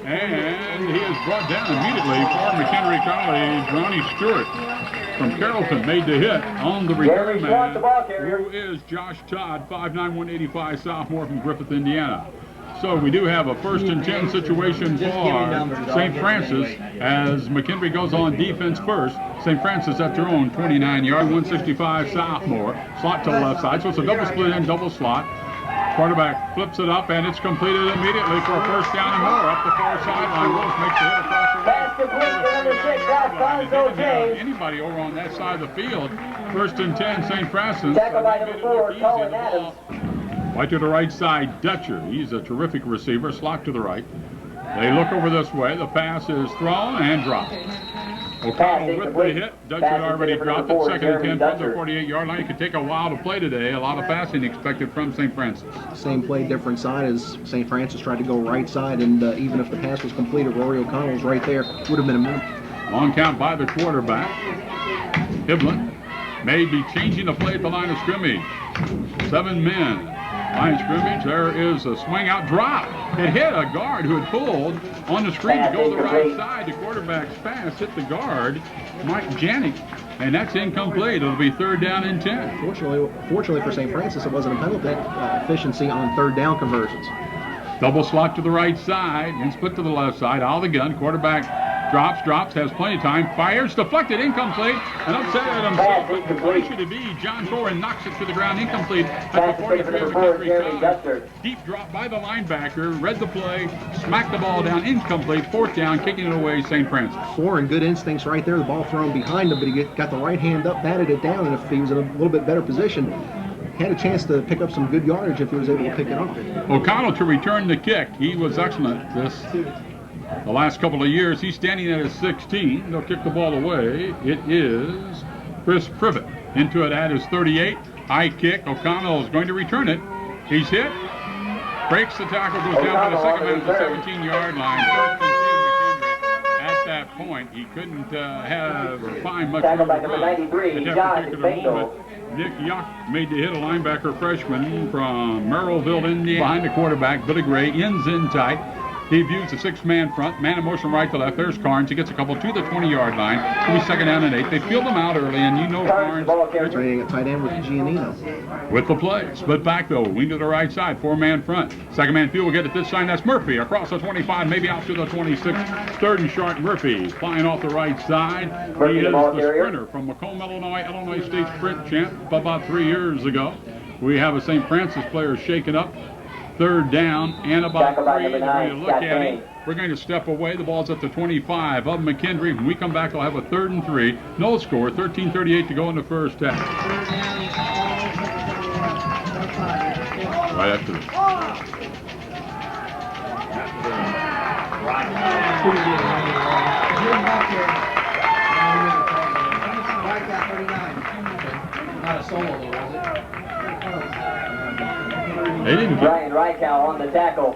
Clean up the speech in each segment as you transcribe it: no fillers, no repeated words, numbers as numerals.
And he is brought down immediately for McKendree College. Ronnie Stewart from Carrollton made the hit on the return man, who is Josh Todd, 5'9", 185, sophomore from Griffith, Indiana. So we do have a 1st and 10 situation for St. Francis as McKendree goes on defense first. St. Francis at their own 29-yard, 165 sophomore. Slot to the left side, so it's a double split in, double slot. Quarterback flips it up, and it's completed immediately for a 1st down and more. Up the far sideline, Willis makes the hit across the Pass complete to number 6, Alfonso James. Anybody over on that side of the field. 1st and 10, St. Francis. Tackle by number 4, Colin Adams. Right to the right side, Dutcher. He's a terrific receiver. Slot to the right. They look over this way. The pass is thrown and dropped. O'Connell with the hit. Dutcher had already dropped it. 2nd and 10 from the 48-yard line. It could take a while to play today. A lot of passing expected from St. Francis. Same play, different side as St. Francis tried to go right side, and even if the pass was completed, Rory O'Connell was right there. Would have been a minute. Long count by the quarterback. Hibblin may be changing the play at the line of scrimmage. 7 men. Line of scrimmage, there is a swing out drop. It hit a guard who had pulled on the screen to go to the right side. The quarterback's pass hit the guard, Mike Janik, and that's incomplete. It'll be 3rd down and 10. Fortunately for St. Francis, it wasn't a penalty. Efficiency on 3rd down conversions. Double slot to the right side and split to the left side. Out of the gun. Quarterback drops, has plenty of time, fires, deflected, incomplete, and upset at himself, but the play should be John Thorin knocks it to the ground, incomplete at the 43 of McKendree. Deep drop by the linebacker, read the play, smacked the ball down, incomplete, 4th down, kicking it away, St. Francis. Thorin, good instincts right there, the ball thrown behind him, but he got the right hand up, batted it down, and if he was in a little bit better position, had a chance to pick up some good yardage if he was able to pick it up. O'Connell to return the kick. He was excellent the last couple of years. He's standing at his 16. They'll kick the ball away. It is Chris Privet. Into it at his 38. High kick. O'Connell is going to return it. He's hit. Breaks the tackle. Goes down by the 2nd man at the 17-yard line. 1st and 10 McKendree. At that point, he couldn't have or find much room to run. At that particular moment, Nick Yock made the hit, a linebacker freshman from Merrillville, Indiana. Behind the quarterback, Billy Gray, ends in tight. He views the 6-man front, man in motion right to left. There's Carnes. He gets a couple to the 20-yard line. It'll be 2nd down and 8. They field him out early, and you know Carnes. Training at tight end with Giannino. With the play. Split back, though. Wing to the right side. 4-man front. 2nd-man field will get it this side. That's Murphy across the 25, maybe out to the 26. 3rd and short. Murphy flying off the right side. He is the sprinter from Macomb, Illinois State sprint champ about 3 years ago. We have a St. Francis player shaken up. 3rd down and about 3. We're going to look at it. We're going to step away. The ball's at the 25 of McKendree. When we come back, we'll have a 3rd and 3. No score. 13:38 to go in the first half. Right after this. Not a solo though, was it? They didn't get Ryan Reichow on the tackle.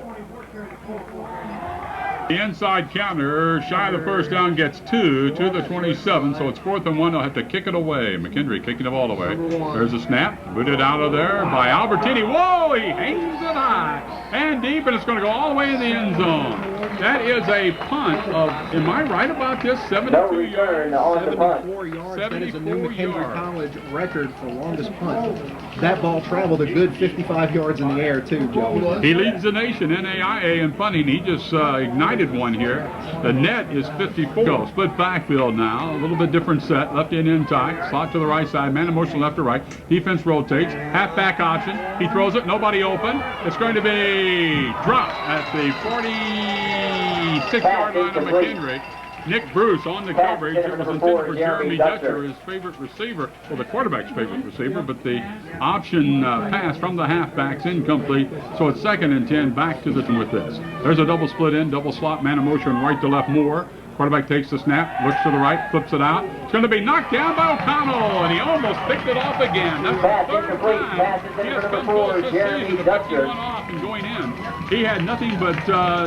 the inside counter. Shy of the 1st down, gets 2 to the 27. So it's 4th and 1. They'll have to kick it away. McKendree kicking the ball away. There's a snap. Booted out of there by Albertini. Whoa! He hangs it high and deep, and it's going to go all the way in the end zone. That is a punt of, am I right about this? 72 yards. 74 yards. That is a new McKendree College record for longest punt. That ball traveled a good 55 yards in the air, too, Joe. He leads the nation in AIA in punting. He just ignited one here. The net is 54. Go. Split backfield now. A little bit different set. Left end in tight. Slot to the right side. Man in motion left to right. Defense rotates. Halfback option. He throws it. Nobody open. It's going to be dropped at the 46-yard line of McKendree. Nick Bruce on the coverage. It was intended for Jeremy Dutcher, his favorite receiver, well, the quarterback's favorite receiver, but the option pass from the halfback's incomplete. So it's 2nd and 10. Back to the with this. There's a double split in, double slot, man in motion right to left more. Quarterback takes the snap, looks to the right, flips it out. It's going to be knocked down by O'Connell, and he almost picked it off again. That's the 3rd time he has come close this season to picking one off and going in. He had nothing but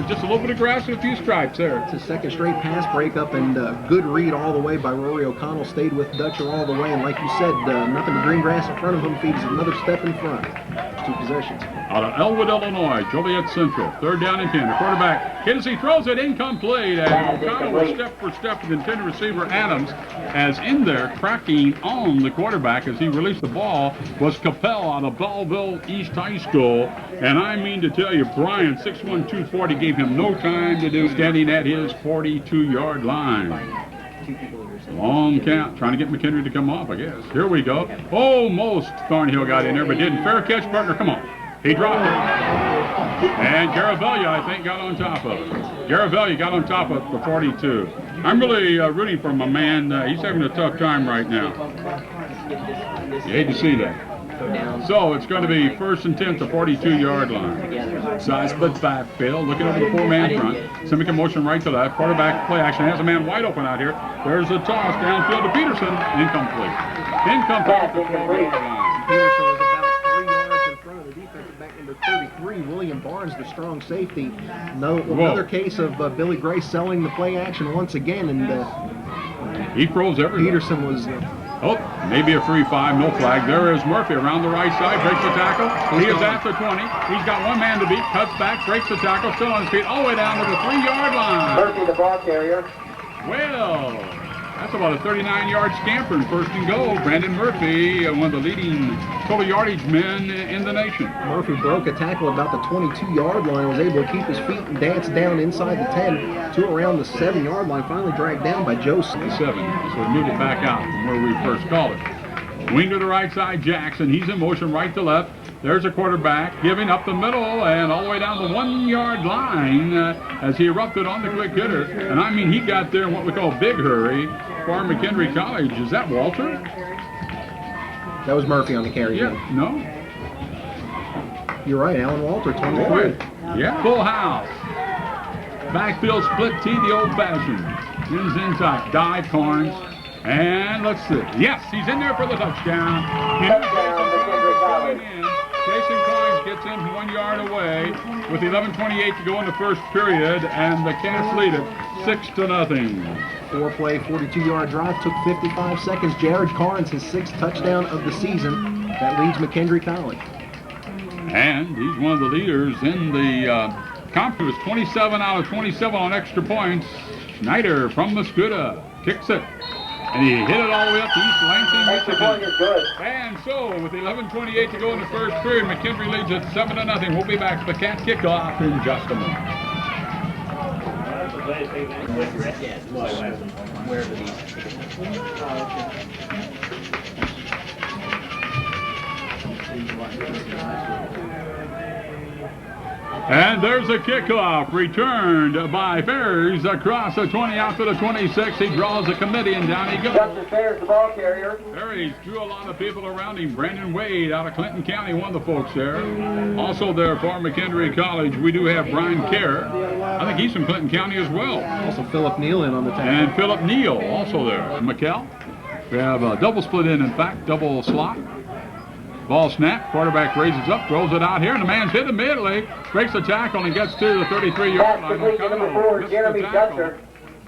just a little bit of grass and a few stripes there. It's his 2nd straight pass breakup, and good read all the way by Rory O'Connell. Stayed with Dutcher all the way, and like you said, nothing but green grass in front of him. Feeds another step in front. two positions. Out of Elwood, Illinois, Joliet Central. 3rd down and 10. The quarterback hits, he throws it incomplete. And O'Connell was step for step with intended receiver Adams, as in there cracking on the quarterback as he released the ball was Capel out of Belleville East High School. And I mean to tell you, Brian, 6'1", 240, gave him no time to do, standing at his 42-yard line. Long count, trying to get McKendree to come off, I guess. Here we go. Almost Thornhill got in there, but didn't. Fair catch, partner, come on. He dropped it. And Garavella, I think, got on top of it. Garavella got on top of the 42. I'm really rooting for my man. He's having a tough time right now. You hate to see that. So it's going to be 1st and 10 to 42-yard line. Side split backfield, looking over the 4-man front. Semi motion right to left. Quarterback play action has a man wide open out here. There's a toss downfield to Peterson. Incomplete. Incomplete at the 12-yard line. Peterson was about 3 yards in front of the defensive back, number 33, William Barnes, the strong safety. Another case of Billy Gray selling the play action once again, and he throws everything. Peterson was. Oh, maybe a free 5, no flag. There is Murphy around the right side, breaks the tackle. He is at the 20. He's got one man to beat, cuts back, breaks the tackle, still on his feet, all the way down to the 3-yard line. Murphy, the ball carrier. Well, that's about a 39-yard scamper in 1st and goal. Brandon Murphy, one of the leading total yardage men in the nation. Murphy broke a tackle about the 22-yard line, was able to keep his feet and dance down inside the 10 to around the 7-yard line, finally dragged down by Joe. 7, so we moved it back out from where we first called it. Wing to the right side, Jackson. He's in motion right to left. There's a quarterback giving up the middle and all the way down the 1-yard line as he erupted on the quick hitter. And I mean, he got there in what we call big hurry for McKendree College. Is that Walter? That was Murphy on the carry. Yeah, no? You're right, Alan Walter, 23. Yeah, full house. Backfield split T the old-fashioned. Ends inside, dive, Carnes. And let's see. Yes, he's in there for the touchdown. Touchdown, McKendree College. Jason Carnes gets in 1 yard away with 11:28 to go in the first period, and the Cats lead it 6-0. 4-play, 42-yard drive, took 55 seconds. Jared Carnes, his 6th touchdown of the season. That leads McKendree College. And he's one of the leaders in the conference. 27 out of 27 on extra points. Schneider from Muscuda kicks it. And he hit it all the way up to East Lansing, Extra point is good. And so, with 11:28 to go in the first period, McKendree leads it 7-0. We'll be back to the Cat kickoff in just a moment. And there's a kickoff returned by Ferris across the 20 out to the 26. He draws the committee and down he goes. Justin Ferris, the ball carrier. Ferris drew a lot of people around him. Brandon Wade out of Clinton County, one of the folks there. Also there for McKendree College, we do have Brian Kerr. I think he's from Clinton County as well. Also Philip Neal in on the tackle. And Philip Neal also there. McKell. We have a double split in fact, double slot. Ball snap, quarterback raises up, throws it out here, and the man's hit immediately, breaks the tackle, and gets to the 33-yard line. Complete to number 4, Jeremy Dutcher.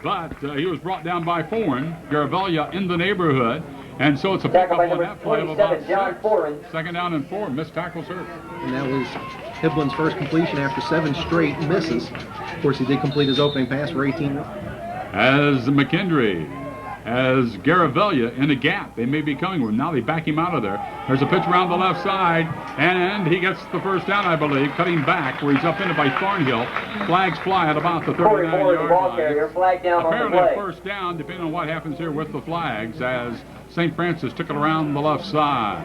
But he was brought down by Foreign, Garavella in the neighborhood, and so it's a pickup on that play of about 6. Second down and 4, missed tackles hurt. And that was Hiblin's first completion after 7 straight misses. Of course, he did complete his opening pass for 18. As McKendree as Garavella in a gap. They may be coming with him. Now they back him out of there. There's a pitch around the left side, and he gets the first down, I believe, cutting back where he's upended by Thornhill. Flags fly at about the 39-yard line. Flag down apparently on the play. First down, depending on what happens here with the flags, as St. Francis took it around the left side.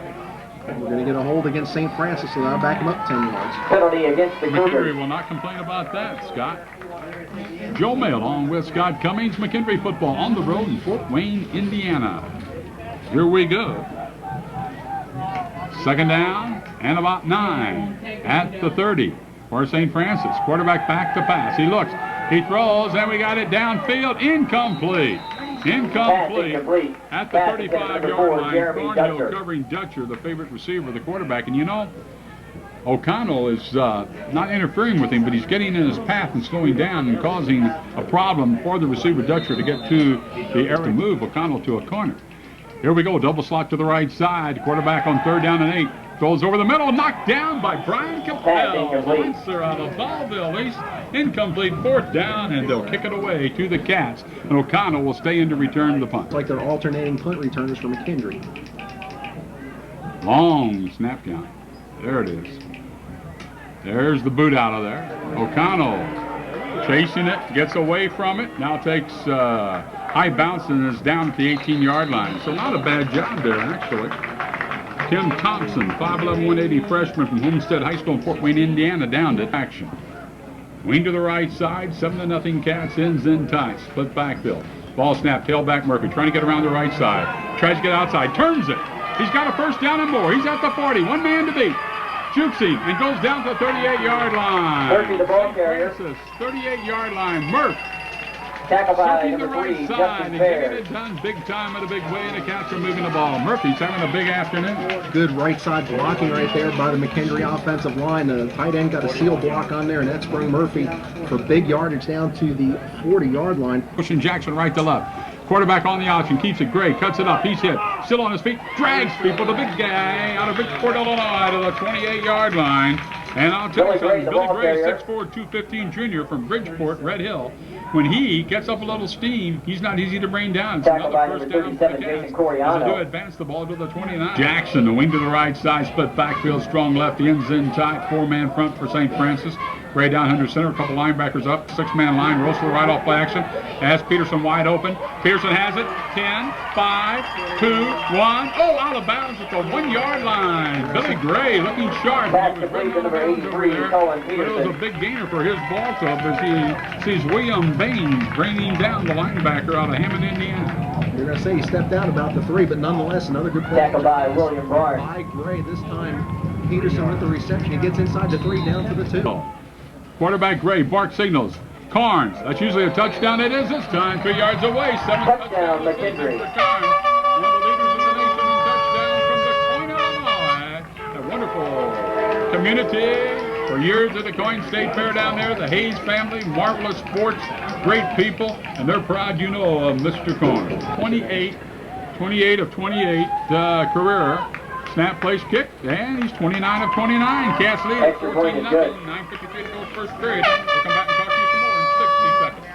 We're going to get a hold against St. Francis, so that'll back him up 10 yards. Penalty against the McKendree Cougars. will not complain about that, Scott. Joe May along with Scott Cummings, McKendree football on the road in Fort Wayne, Indiana. Here we go. Second down and about 9 at the 30 for St. Francis. Quarterback back to pass. He looks, he throws, and we got it downfield. Incomplete. Incomplete at the 35-yard line. Thornhill covering Dutcher, the favorite receiver, the quarterback. And you know, O'Connell is not interfering with him, but he's getting in his path and slowing down and causing a problem for the receiver Dutcher to get to the area to move O'Connell to a corner. Here we go, double slot to the right side. Quarterback on 3rd down and 8. Goes over the middle, knocked down by Brian Pass Capel. incomplete. Monster out of Belleville East. Incomplete, 4th down, and they'll kick it away to the Cats. And O'Connell will stay in to return the punt. It's like they're alternating punt returners for McKendree. Long snap count. There it is. There's the boot out of there. O'Connell chasing it, gets away from it. Now takes high bounce and is down at the 18-yard line. So not a bad job there, actually. Tim Thompson, 5'11", 180 freshman from Homestead High School in Fort Wayne, Indiana, down to action. Wing to the right side, 7-0 Cats, ends in tight. Split backfield. Ball snap, tailback Murphy, trying to get around the right side. Tries to get outside, turns it. He's got a first down and more. He's at the 40, one man to beat. Jukes him and goes down to the 38-yard line. Murphy, the ball carrier. 38-yard line. Murph Tackle by circling the number 3, right side Justin and Fair. getting it done big time in a big way, and the Cats are moving the ball. Murphy's having a big afternoon. Good right side blocking right there by the McKendree offensive line. The tight end got a seal block on there, and that sprung Murphy for big yardage down to the 40-yard line. Pushing Jackson right to left. Quarterback on the option, keeps it. Gray cuts it up. He's hit. Still on his feet. Drags people. The big guy out of Bridgeport, Illinois, to the 28-yard line. And I'll tell you something, Billy Gray, 6'4", 215 junior from Bridgeport, Red Hill. When he gets up a little steam, he's not easy to bring down. It's Tackled by another number first down for the 37, Cats. Jason Coriano. As they do advance the ball to the 29. Jackson, the wing to the right side, split backfield, strong left, ends in tight, 4-man front for St. Francis. Gray down under center, a couple linebackers up, 6-man line, rolls to the right off play action. Has Peterson wide open. Peterson has it. 10, 5, 2, 1. Oh, out of bounds at the 1-yard line. Billy Gray looking sharp. Pass He was complete running to number out of bounds over 83, there. Colin But it was a Peterson. big gainer for his ball club as he sees William Bain bringing down the linebacker out of Hammond, Indiana. You're going to say he stepped out about the 3, but nonetheless, another good play. Tackled by William Barnes. By Gray. This time, Peterson with the reception. He gets inside the 3, down to the 2. Quarterback Gray, Bart signals. Carnes, that's usually a touchdown. It is this time, 3 yards away. 7 Touchdown, touchdowns McKendree. for Carnes, one of the leaders in the nation in touchdowns from the Coin, Illinois. A wonderful community for years at the Coin State Fair down there. The Hayes family, marvelous sports, great people, and they're proud, you know, of Mr. Carnes. 28 of 28 career. Snap, place, kick, and he's 29 of 29. Cats lead at Extra point 14-0. is good. 9:53 to go first period. We'll come back and talk to you some more in 60 seconds.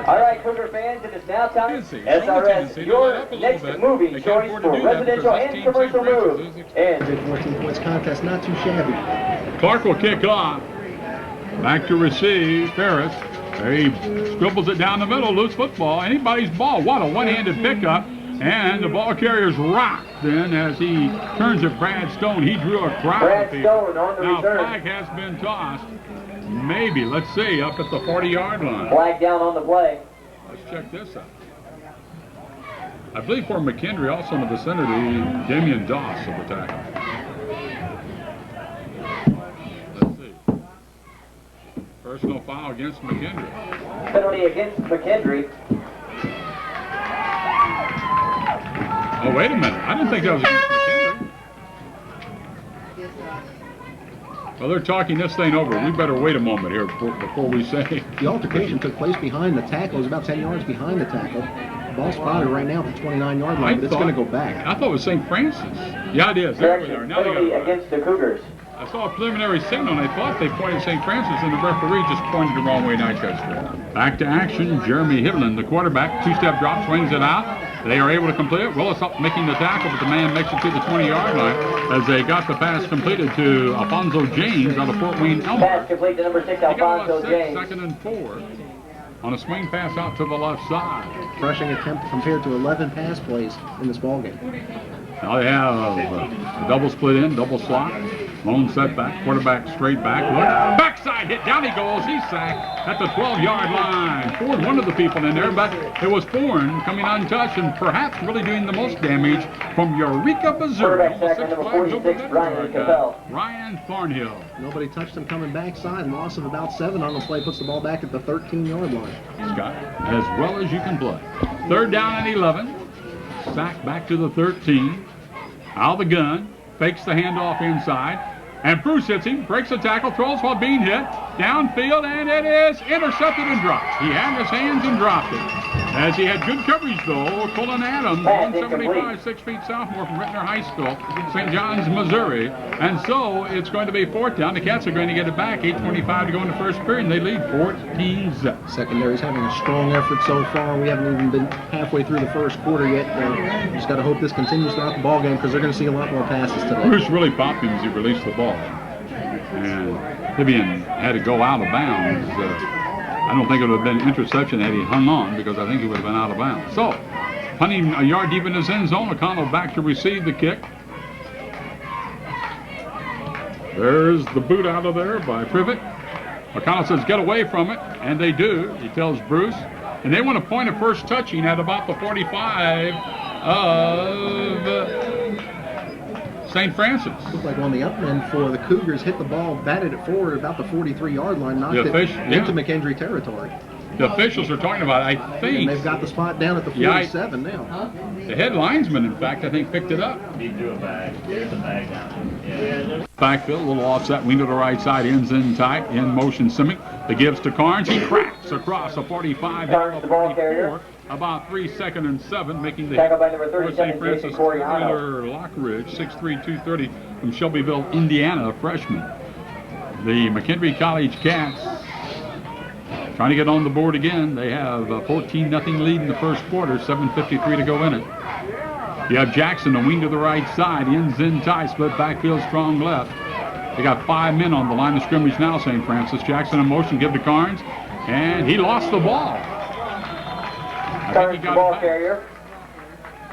All right, Cougar fans, it is now time. Tennessee. SRS, your next moving They can't choice afford to for do that residential because this and team, commercial St. Francis, moves. is And Big 14 points contest, not too shabby. Clark will kick off. Back to receive. Ferris. He scribbles it down the middle. Loose football. Anybody's ball. What a one-handed pickup. And the ball carrier's rocked then as he turns at Brad Stone. He drew a crowd Brad of people. Stone on the Now return. flag has been tossed. Maybe, let's see, up at the 40-yard line. Flag down on the play. Let's check this out. I believe for McKendree, also in the vicinity, Damian Doss of the tackle. Let's see. Personal foul against McKendree. Penalty against McKendree. Oh, wait a minute. I didn't think that was against McKendree. Well, they're talking this thing over. We better wait a moment here before we say. The altercation took place behind the tackle. It was about 10 yards behind the tackle. Ball spotted right now at the 29-yard line, but it's going to go back. I thought it was St. Francis. Yeah, it is. There we are. Correction, Now they got penalty it right. against the Cougars. I saw a preliminary signal, and I thought they pointed St. Francis, and the referee just pointed the wrong way, and I checked it. Back to action. Jeremy Hidlin, the quarterback, two-step drop, swings it out. They are able to complete it. Willis up making the tackle, but the man makes it to the 20-yard line as they got the pass completed to Alfonso James out of Fort Wayne, Pass Elmhurst. complete to number 6, He got Alfonso about James. 2nd and 4 on a swing pass out to the left side. Rushing attempt compared to 11 pass plays in this ballgame. Now they have a double split in, double slot, lone setback, quarterback straight back, look, backside hit, down he goes, he's sacked at the 12-yard line. Ford, one of the people in there, but it was Foreign coming untouched and perhaps really doing the most damage from Eureka, Missouri. Quarterback sack, number 46, Brian Capel. Ryan Thornhill. Nobody touched him coming backside. Loss of about 7 on the play. Puts the ball back at the 13-yard line. Scott, as well as you can play. 3rd down and 11. Sack back to the 13. Out of the gun, fakes the handoff inside, and Bruce hits him, breaks the tackle, throws while being hit, downfield, and it is intercepted and dropped. He had his hands and dropped it. As he had good coverage, though, Cullen Adams, 175, 6 feet sophomore from Rittner High School, St. John's, Missouri. And so it's going to be 4th down. The Cats are going to get it back. 8:25 to go in the first period, and they lead 14-0. Secondary's having a strong effort so far. We haven't even been halfway through the first quarter yet. Just got to hope this continues throughout the ball game because they're going to see a lot more passes today. Bruce really popped him as he released the ball. And Hibian had to go out of bounds. I don't think it would have been an interception had he hung on because I think he would have been out of bounds. So, punting a yard deep in his end zone. O'Connell back to receive the kick. There's the boot out of there by Privet. O'Connell says, get away from it, and they do. He tells Bruce. And they want to point a first touching at about the 45 of St. Francis. Looked like on the up end for the Cougars, hit the ball, batted it forward about the 43-yard line, knocked it into McKendree territory. The officials are talking about it, I think. And they've got the spot down at the 47 now. The head linesman, in fact, I think picked it up. He threw a bag. There's a bag down. Yeah. Backfield, a little offset, wing to the right side, ends in tight, in motion Simic. The gives to Carnes. He cracks across a 45 down to 44. About 3 2nd and 7, making the tackle by number 37, St. Francis Taylor Lockridge, 6'3", 230 from Shelbyville, Indiana, a freshman. The McKendree College Cats trying to get on the board again. They have a 14-0 lead in the first quarter, 7:53 to go in it. You have Jackson, the wing to the right side, ends in tight, split backfield, strong left. They got 5 men on the line of scrimmage now, St. Francis. Jackson in motion, give to Carnes, and he lost the ball. I think he got ball it back. carrier.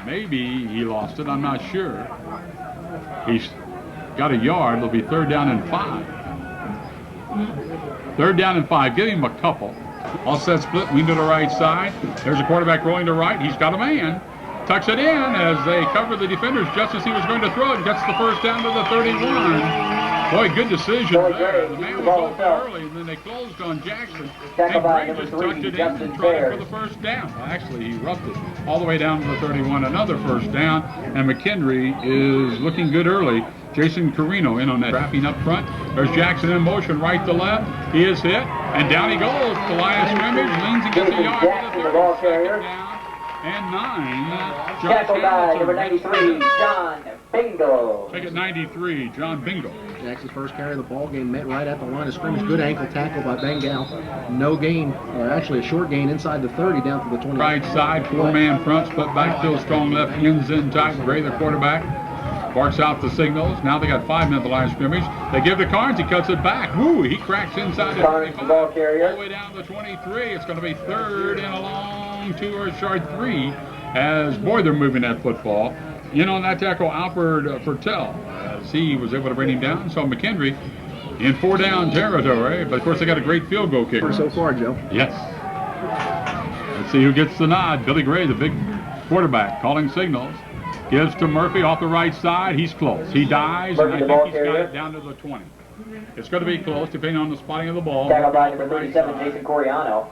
Maybe he lost it, I'm not sure. He's got a yard. It'll be 3rd down and 5. 3rd down and 5. Give him a couple. All set split, wing to the right side. There's a quarterback rolling to right. He's got a man. Tucks it in as they cover the defenders just as he was going to throw it. Gets the first down to the 31. Boy, good decision there. The man was open early, and then they closed on Jackson. And Gray just tucked it in and tried it for the first down. Well, actually, he roughed it all the way down to the 31. Another first down, and McKendree is looking good early. Jason Carino in on that, trapping up front. There's Jackson in motion, right to left. He is hit, and down he goes. The line of scrimmage, leans and gets a yard to the 30. Second down and 9. Tackle by number 93, John Bingo. Pick at 93, John Bingo. Jackson's first carry of the ball game met right at the line of scrimmage. Good ankle tackle by Bengal. No gain, or actually a short gain inside the 30 down to the 20. Right side, 4-man front, split backfield, strong left, ends in tight. Gray, the quarterback, barks out the signals. Now they got 5 men at the line of scrimmage. They give to Carnes. He cuts it back. Woo! He cracks inside the 25. Ball carrier. All the way down to the 23. It's going to be 3rd and a long 2 or short 3. As boy, they're moving that football. In on that tackle, Alfred Fertel, as he was able to bring him down. So McKendree in 4-down territory, but of course they got a great field goal kicker. So far, Joe. Yes. Let's see who gets the nod. Billy Gray, the big quarterback, calling signals. Gives to Murphy off the right side. He's close. He dives, and I think he's got it down to the 20. It's going to be close, depending on the spotting of the ball. Tackle by number 37, Jason Coriano.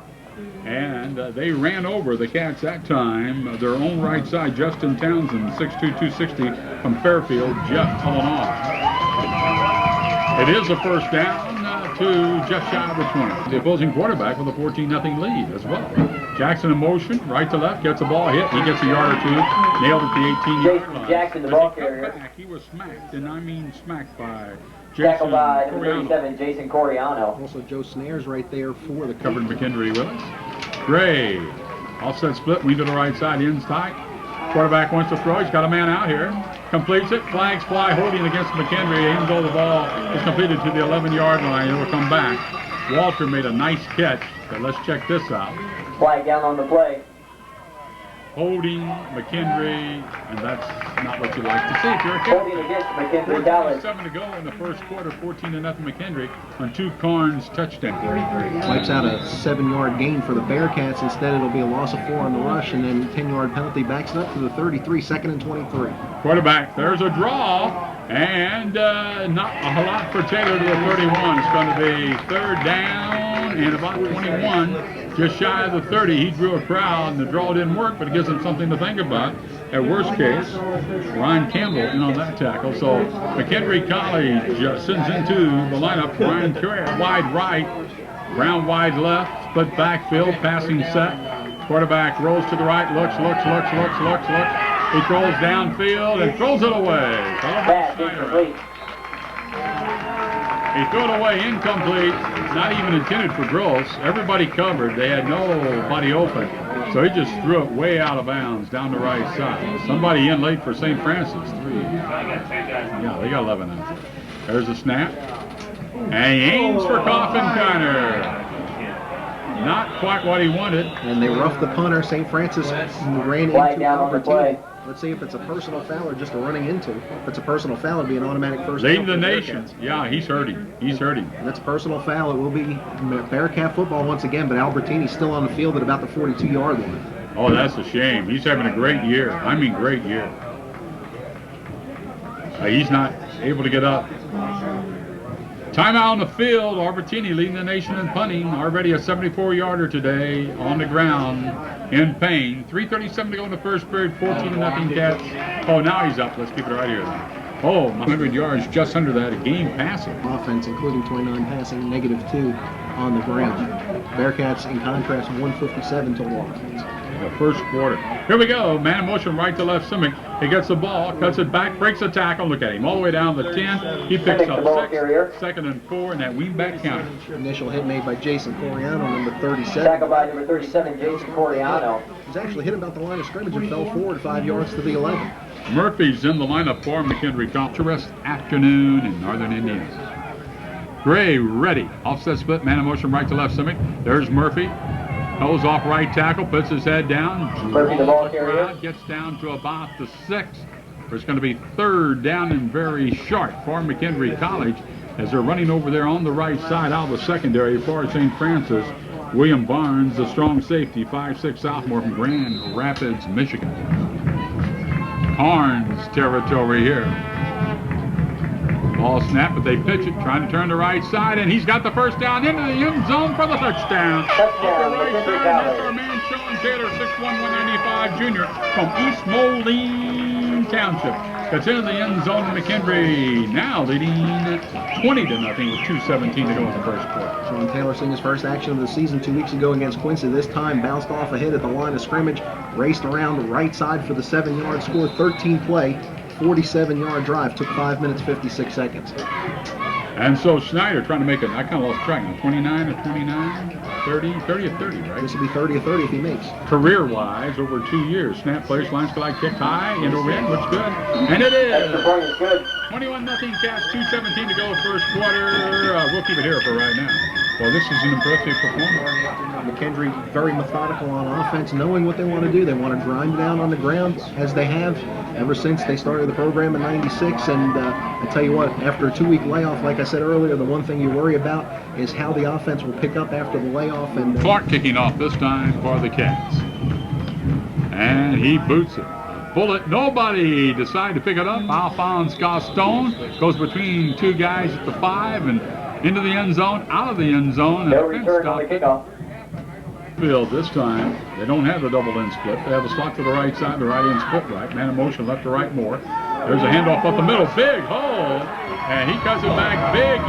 And they ran over the Cats that time. Their own right side, Justin Townsend, 6'2", 260 from Fairfield, Jeff Illinois. It is a first down to just shy of the 20. The opposing quarterback with a 14-0 lead as well. Jackson in motion, right to left, gets the ball hit. He gets a yard or two, nailed at the 18-yard line. Jackson, the ball carrier. Back, he was smacked, and I mean smacked by Tackle Jason by number Coriano. 37, Jason Coriano. Also, Joe Snares right there for the Covered McKendree with us. Gray, offset split, wing to the right side, ends tight. Quarterback wants to throw. He's got a man out here. Completes it. Flags fly, holding against McKendree. Aims over the ball. Is completed to the 11-yard line. It will come back. Walter made a nice catch. But let's check this out. Flag down on the play. Holding McKendree, and that's not what you like to see if you're a Cat. Holding against McKendree College. 7 to go in the first quarter. 14-0 McKendree on 2 Carnes touchdowns. Wipes out a 7-yard gain for the Bearcats. Instead, it'll be a loss of 4 on the rush, and then 10-yard penalty backs it up to the 33, 2nd and 23. Quarterback, there's a draw, and not a whole lot for Taylor to the 31. It's going to be 3rd down and about 21. Just shy of the 30, he drew a crowd, and the draw didn't work, but it gives him something to think about. At worst case, Ryan Campbell in on that tackle. So McKendree College sends into the lineup. Ryan Carey, wide right, Brown wide left, split backfield, passing set. Quarterback rolls to the right, looks. He throws downfield and throws it away. Pass incomplete. He threw it away, incomplete, not even intended for Gross. Everybody covered. They had nobody open. So he just threw it way out of bounds down the right side. Somebody in late for St. Francis. 3. Yeah, they got 11 out there. There's a snap. And he aims for Coffin-Kiner. Not quite what he wanted. And they roughed the punter. St. Francis ran Flag into down on the play. Albertini. Let's see if it's a personal foul or just a running into. If it's a personal foul, it'd be an automatic first down. Leading for the the nation. Bearcats. Yeah, he's hurting. And that's a personal foul. It will be Bearcat football once again, but Albertini's still on the field at about the 42-yard line. Oh, that's a shame. He's having a great year. I mean, great year. He's not able to get up. Timeout on the field. Albertini leading the nation in punting. Already a 74-yarder today on the ground in pain. 3:37 to go in the first period. 14-0 Cats. Oh, now he's up. Let's keep it right here. Oh, 100 yards, just under that. A game passing. Offense, including 29 passing, -2 on the ground. Bearcats, in contrast, 157 total offense. The first quarter. Here we go. Man in motion, right to left. Simic. He gets the ball, cuts it back, breaks a tackle. Look at him. All the way down the 10. He picks up 6. 2nd and 4, and that wingback counter. Initial hit made by Jason Coriano, number 37. Tackle by number 37, Jason Coriano. He was actually hit about the line of scrimmage and fell forward 5 yards to the 11. Murphy's in the lineup for McKendree College. Afternoon in Northern Indiana. Gray ready. Offset split, man in motion, right to left. Simic. There's Murphy. Goes off right tackle, puts his head down. Murphy, the ball carrier. Gets down to about the 6. It's going to be 3rd down and very short for McKendree College as they're running over there on the right side out of the secondary for St. Francis. William Barnes, the strong safety, 5'6" sophomore from Grand Rapids, Michigan. Carnes territory here. Ball snap, but they pitch it, trying to turn the right side, and he's got the first down into the end zone for the touchdown. Touchdown, McKendree That's our College. man, Sean Taylor, 6'1", 195 junior from East Moline Township. That's into the end zone of McKendree, now leading 20-0 with 2:17 to go in the first quarter. Sean Taylor seeing his first action of the season 2 weeks ago against Quincy. This time bounced off a hit at the line of scrimmage, raced around the right side for the 7-yard score, 13 play. 47-yard drive, took 5 minutes, 56 seconds. And so Schneider trying to make it, I kind of lost track now, 29 or 29, 30 or 30, right? This will be 30 or 30 if he makes. Career-wise, over 2 years. Snap plays, line slide, kicked high, and over in, looks good. And it Extra is! point is good. 21-0 Cats, 2:17 to go first quarter. We'll keep it here for right now. Well, this is an impressive performance. McKendree very methodical on offense, knowing what they want to do. They want to grind down on the ground, as they have ever since they started the program in '96. And I tell you what, after a 2-week layoff, like I said earlier, the one thing you worry about is how the offense will pick up after the layoff. And Clark kicking off this time for the Cats. And he boots it. Bullet, nobody decided to pick it up. Alphonse Gaston goes between 2 guys at the 5 and into the end zone, out of the end zone. No return on the kickoff. Field this time. They don't have the double end split. They have a slot to the right side, the right end split right. Man in motion, left to right more. There's a handoff up the middle. Big hole. And he cuts it back big.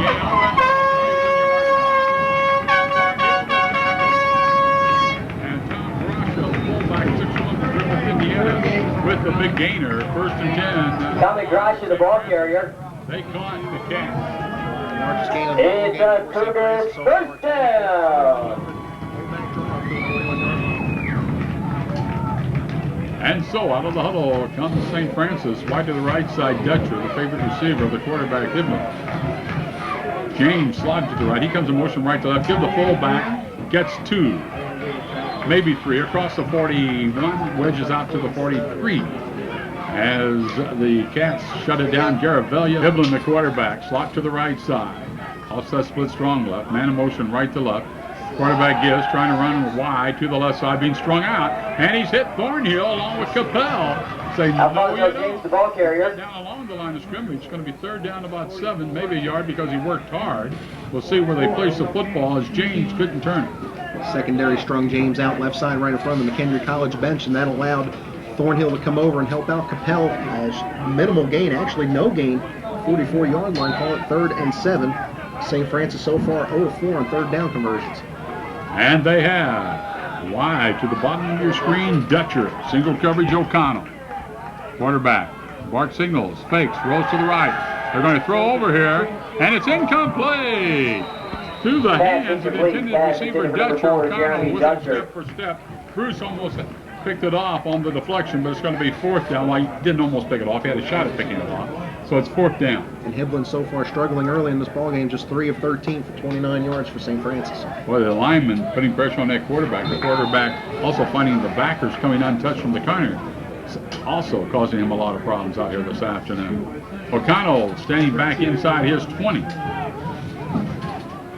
And Tom Brasco, the fullback, 6'1", from Griffith, Indiana, with the big gainer. 1st and 10. Tommy Grasha, the ball carrier. They caught the Cats. largest gain of It's a Cougars first down. And so out of the huddle comes St. Francis, wide to the right side, Dutcher, the favorite receiver of the quarterback, Hibman. James slides to the right. He comes in motion right to left. Give the fullback, gets 2, maybe 3, across the 41, wedges out to the 43. As the Cats shut it down, Garavella, Hibman, the quarterback, slot to the right side. Offset split strong left, man in motion right to left. Quarterback gives, trying to run wide to the left side, being strung out, and he's hit Thornhill along with Capel. Say no, you James, the ball carrier. down along the line of scrimmage. It's going to be 3rd down about 7, maybe a yard because he worked hard. We'll see where they place the football as James couldn't turn it. Secondary strung James out left side right in front of the McKendree College bench, and that allowed Thornhill to come over and help out Capel as minimal gain, actually no gain, 44-yard line, call it 3rd and 7. St. Francis so far 0-4 on 3rd down conversions. And they have Wide to the bottom of your screen, Dutcher. Single coverage, O'Connell. Quarterback. Bart signals, fakes, rolls to the right. They're going to throw over here, and it's incomplete. To the hands of the intended receiver, Dutcher. O'Connell with him step for step. Bruce almost picked it off on the deflection, but it's going to be fourth down. Well, he didn't almost pick it off. He had a shot at picking it off. So it's fourth down. And Hibblin's so far struggling early in this ballgame, just 3 of 13 for 29 yards for St. Francis. Boy, the lineman putting pressure on that quarterback. The quarterback also finding the backers coming untouched from the corner. Also causing him a lot of problems out here this afternoon. O'Connell standing back inside his 20.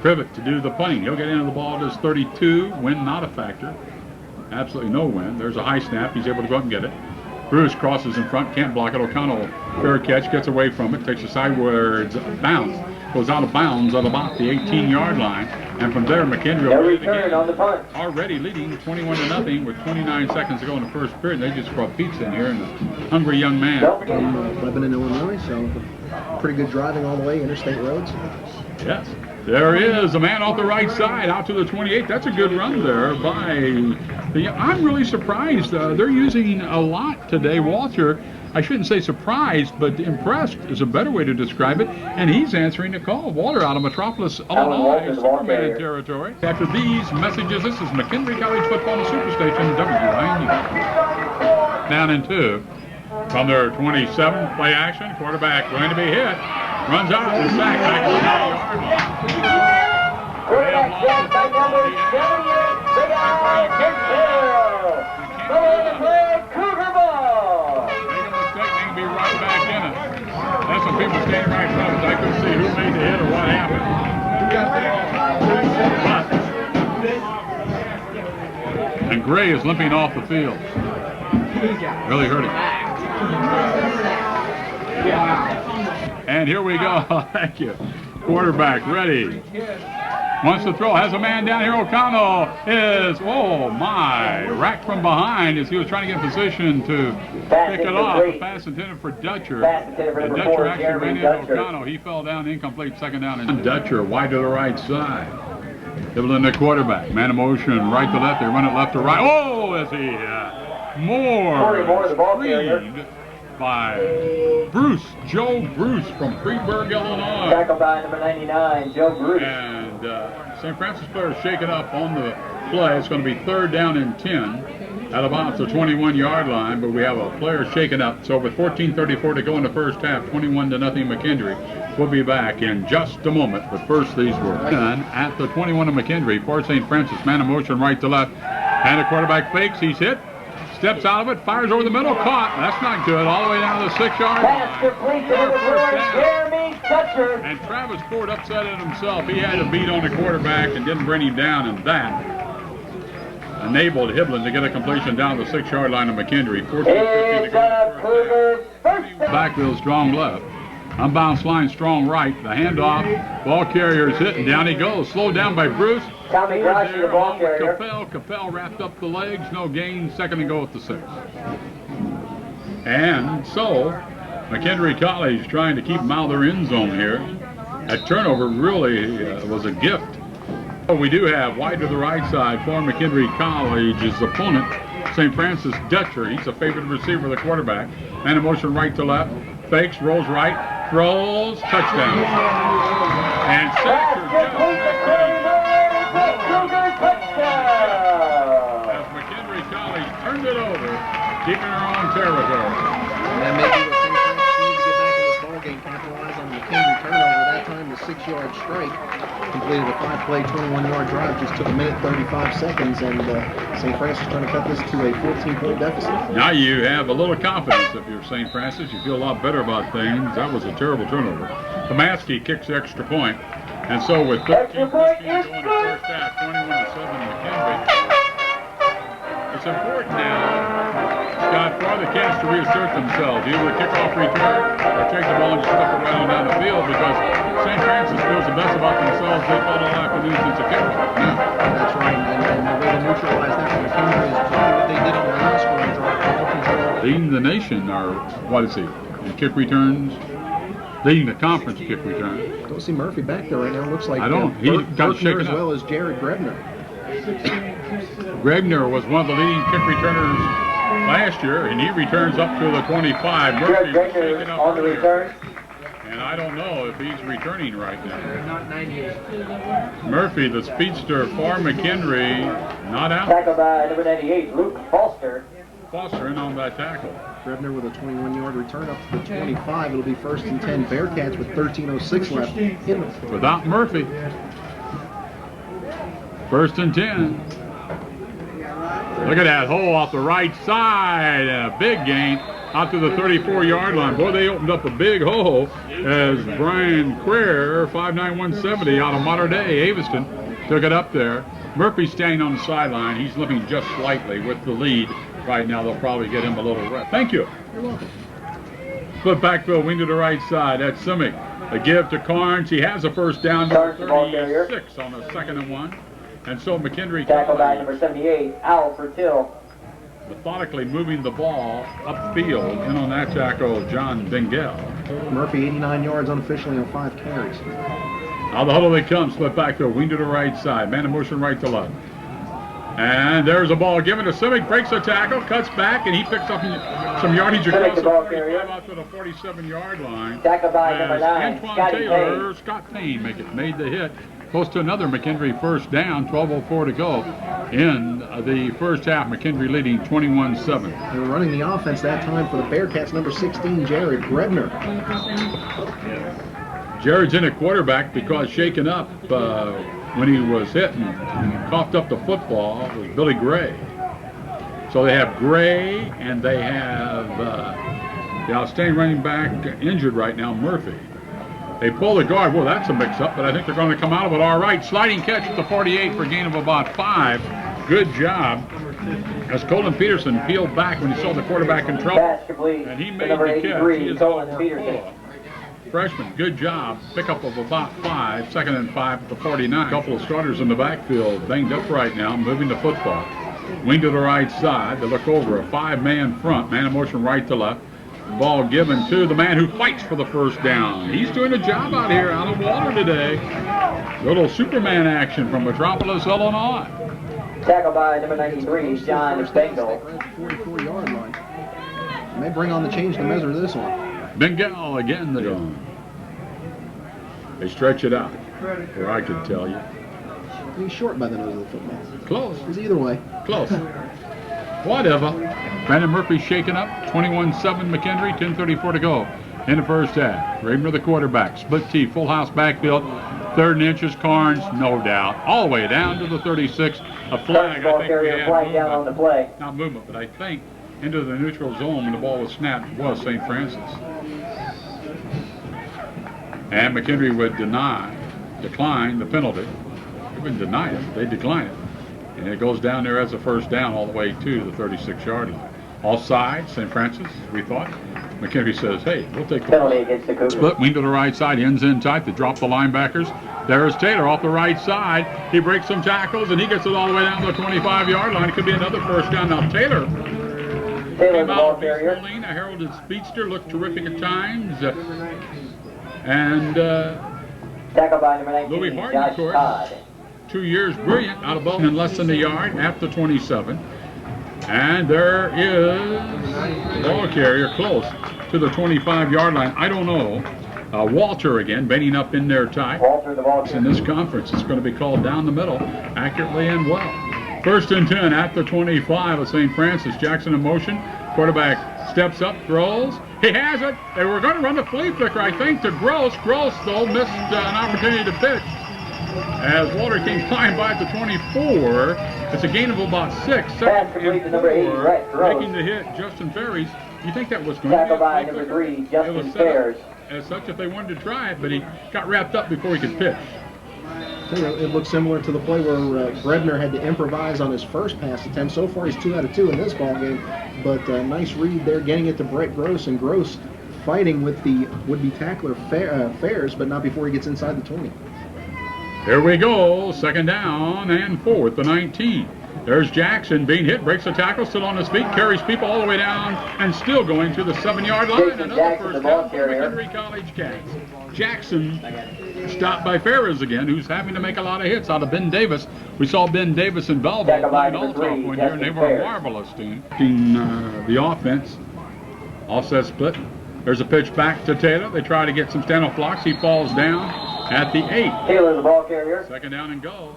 Privet to do the punting. He'll get into the ball at his 32. Win not a factor. Absolutely no win. There's a high snap. He's able to go up and get it. Bruce crosses in front, can't block it. O'Connell, fair catch, gets away from it, takes a sideways bounce, goes out of bounds at about the 18-yard line, and from there, McKendree No return on the punt. already leading 21-0 with 29 seconds to go in the first period. They just brought pizza in here, and a hungry young man. From Lebanon, Illinois, so pretty good driving all the way, interstate roads. Yes. There is a man off the right side out to the 28. That's a good run there by the. I'm really surprised. They're using a lot today. Walter, I shouldn't say surprised, but impressed is a better way to describe it. And he's answering the call. Walter out of Metropolis, Illinois, Superman territory. After these messages, this is McKendree College Football Superstation, WINU. Down in 2. From their 27, play action. Quarterback going to be hit. Runs out and sacked back to the 9-yard line. Quarterback sacked by number 78, Brian Kinsell. Going to play Cougar ball. Make a mistake, they can be right back in it. There's some people standing right in front of us. I couldn't see who made the hit or what happened. And Gray is limping off the field. Really hurting. And here we go. Thank you. Quarterback ready. Wants to throw. Has a man down here. O'Connell is, oh my, racked from behind as he was trying to get in position to pick it off. The pass intended for Dutcher. And Dutcher actually ran into O'Connell. He fell down, incomplete, second down. And Dutcher wide to the right side. Hibbling the quarterback. Man in motion, right to left. They run it left to right. Oh, is he more the ball carrier. By Bruce, Joe Bruce from Freeburg, Illinois. Tackled by number 99, Joe Bruce. And St. Francis player shaken up on the play. It's going to be third down and 10 at about the 21-yard line, but we have a player shaken up. So with 14:34 to go in the first half, 21-0 McKendree. We'll be back in just a moment, but first these were done at the 21 of McKendree for St. Francis. Man in motion right to left, and the quarterback fakes. He's hit. Steps out of it, fires over the middle, caught. That's not good. All the way down to the 6-yard line. Pass complete to number 4, Jeremy Dutcher. And Travis Ford upset it himself. He had a beat on the quarterback and didn't bring him down, and that enabled Hibblin to get a completion down the 6-yard line of McKendree. 14:50 to go. Backfield strong left. Unbalanced line strong right. The handoff. Ball carrier is hit, and down he goes. Slowed down by Bruce. Tommy Grosh is the ball carrier. Capel wrapped up the legs. No gain. Second and go at the 6. And so, McKendree College trying to keep them out of their end zone here. That turnover really was a gift. We do have wide to the right side for McKendree College's opponent, St. Francis Dutcher. He's a favorite receiver, the quarterback. Man in motion right to left. Fakes, rolls right, throws, touchdown. And Sacker just as McKendree College turned it over, keeping her own territory. And that may be what St. Francis needs to get back in this ballgame, capitalize on the McKendree turnover. That time the 6-yard strike completed a 5-play, 21-yard drive. Just took a minute 35 seconds, and St. Francis trying to cut this to a 14-point deficit. Now you have a little confidence if you're St. Francis. You feel a lot better about things. That was a terrible turnover. Tomaski kicks the extra point. And so with 13-15 going in the first half, 21-7 McKendree. It's important now, Scott, for the cats to reassert themselves, either kick off return or take the ball and just slip it right on down the field, because St. Francis feels the best about themselves. They felt all afternoon since the kickoff. That's right, and the way to neutralize that for McKendree is exactly what they did on the last one, drop ball control. Leading the nation, or what is he? In kick returns, leading the conference kick return. Don't see Murphy back there right now. Looks like I don't. He got shaken as up. well as Jared Grebner. Grebner was one of the leading kick returners last year, and he returns up to the 25. Jared Murphy was shaken Gregner up on the earlier, return. and I don't know if he's returning right now. Not 98. Murphy, the speedster for McKendree, not out. Tackled by number 98, Luke Foster. Foster in on that tackle. Grebner with a 21-yard return up to the 25. It'll be 1st and 10 Bearcats with 13:06 left in the Without Murphy. 1st and 10. Look at that hole off the right side, and a big gain out to the 34-yard line. Boy, they opened up a big hole as Brian Quare, 5'9", 170 out of Mater Dei, Aviston, took it up there. Murphy standing on the sideline. He's limping just slightly with the lead. Right now, they'll probably get him a little rest. Thank you. You're welcome. Split backfield, wing to the right side. That's Simic. A give to Carnes. He has a first down to Carnes, the ball carrier. 36 on a 2nd and 1. And so McKendree Tackled by number 78, Al Fertil. methodically moving the ball upfield. In on that tackle, John Bengel. Murphy 89 yards unofficially on 5 carries. Out of the huddle they come, split backfield, wing to the right side, man in motion right to left. And there's a ball given to Simic, breaks a tackle, cuts back, and he picks up some yardage across the 45 out to the 47-yard line. Tackled by number 9, Antoine Scotty Taylor, Payne. Scott Payne made the hit. Close to another McKendree first down, 12:04 to go in the first half. McKendree leading 21-7. They were running the offense that time for the Bearcats, number 16, Jared Grebner. Jared's in at quarterback because shaken up when he was hit and coughed up the football was Billy Gray. So they have Gray and they have the outstanding running back injured right now, Murphy. They pull the guard. Well, that's a mix-up, but I think they're going to come out of it all right. Sliding catch at the 48 for a gain of about 5. Good job. As Colin Peterson peeled back when he saw the quarterback in trouble. Pass complete And he to made number the catch. 83, He is Colin over Peterson. freshman, good job. Pickup of about 5. 2nd and 5 at the 49. A couple of starters in the backfield, banged up right now, moving the football. Wing to the right side. They look over a 5-man front, man in motion right to left. Ball given to the man who fights for the first down. He's doing a job out here out of water today. Little Superman action from Metropolis, Illinois. Tackled by number 93, John Bengal. 44-yard line. May bring on the change to measure this one. Bengel again. They stretch it out, or I could tell you. He's short by the nose of the football. Close. It's either way. Close. Whatever. Brandon Murphy shaken up. 21-7 McKendree. 10:34 to go in the first half. Raven the quarterback. Split T. Full house backfield. 3rd and inches. Carnes, no doubt. All the way down to the 36. A flag. Ball I think we carrier had flag down on the play. Not movement, but I think into the neutral zone when the ball was snapped was St. Francis. And McKendree would decline the penalty. They wouldn't deny it. They decline it. And it goes down there as a first down all the way to the 36-yard line. Offside, St. Francis, we thought. McKendree says, hey, we'll take the Penalty against the Cougars. split wing to the right side, ends in tight. They drop the linebackers. There's Taylor off the right side. He breaks some tackles, and he gets it all the way down to the 25-yard line. It could be another first down. Now, Taylor Taylor, came the out ball of carrier. East a heralded speedster, looked terrific at times. And Tackled by number Louis 19, Harden, of Josh course. Todd. 2 years brilliant out of Bowman in less than a yard at the 27. And there is ball carrier close to the 25-yard line. I don't know. Walter again, bending up in there tight. Walter, the ball In carrier. this conference, it's going to be called down the middle accurately and well. 1st and 10 at the 25 of St. Francis. Jackson in motion. Quarterback steps up, throws. He has it. They were going to run the flea flicker, I think, to Gross. Gross, though, missed an opportunity to pitch. As Walter came flying by at the 24, it's a gain of about 6. Pass complete to number 8, Brett Gross. Making the hit, Justin Ferries. You think that was going Tackled to be a by flea number flicker? 3, It Justin was set up Fairs. as such if they wanted to try it, but he got wrapped up before he could pitch. It looks similar to the play where Grebner had to improvise on his first pass attempt. So far, he's 2 out of 2 in this ball game. But nice read there, getting it to Brett Gross, and Gross fighting with the would-be tackler Fairs, but not before he gets inside the 20. Here we go, 2nd down and 4 at the 19. There's Jackson being hit, breaks the tackle, still on his feet, carries people all the way down, and still going to the 7-yard line. Jason Another Jackson, first the ball down for carrier. McKendree College Cats. Jackson Stopped by Ferris again, who's having to make a lot of hits out of Ben Davis. We saw Ben Davis and Belleville playing all top one year, and they were a marvelous team. The offense, offset split. There's a pitch back to Taylor. They try to get some standoff blocks. He falls down at the 8. Taylor, the ball carrier. Second down and goal.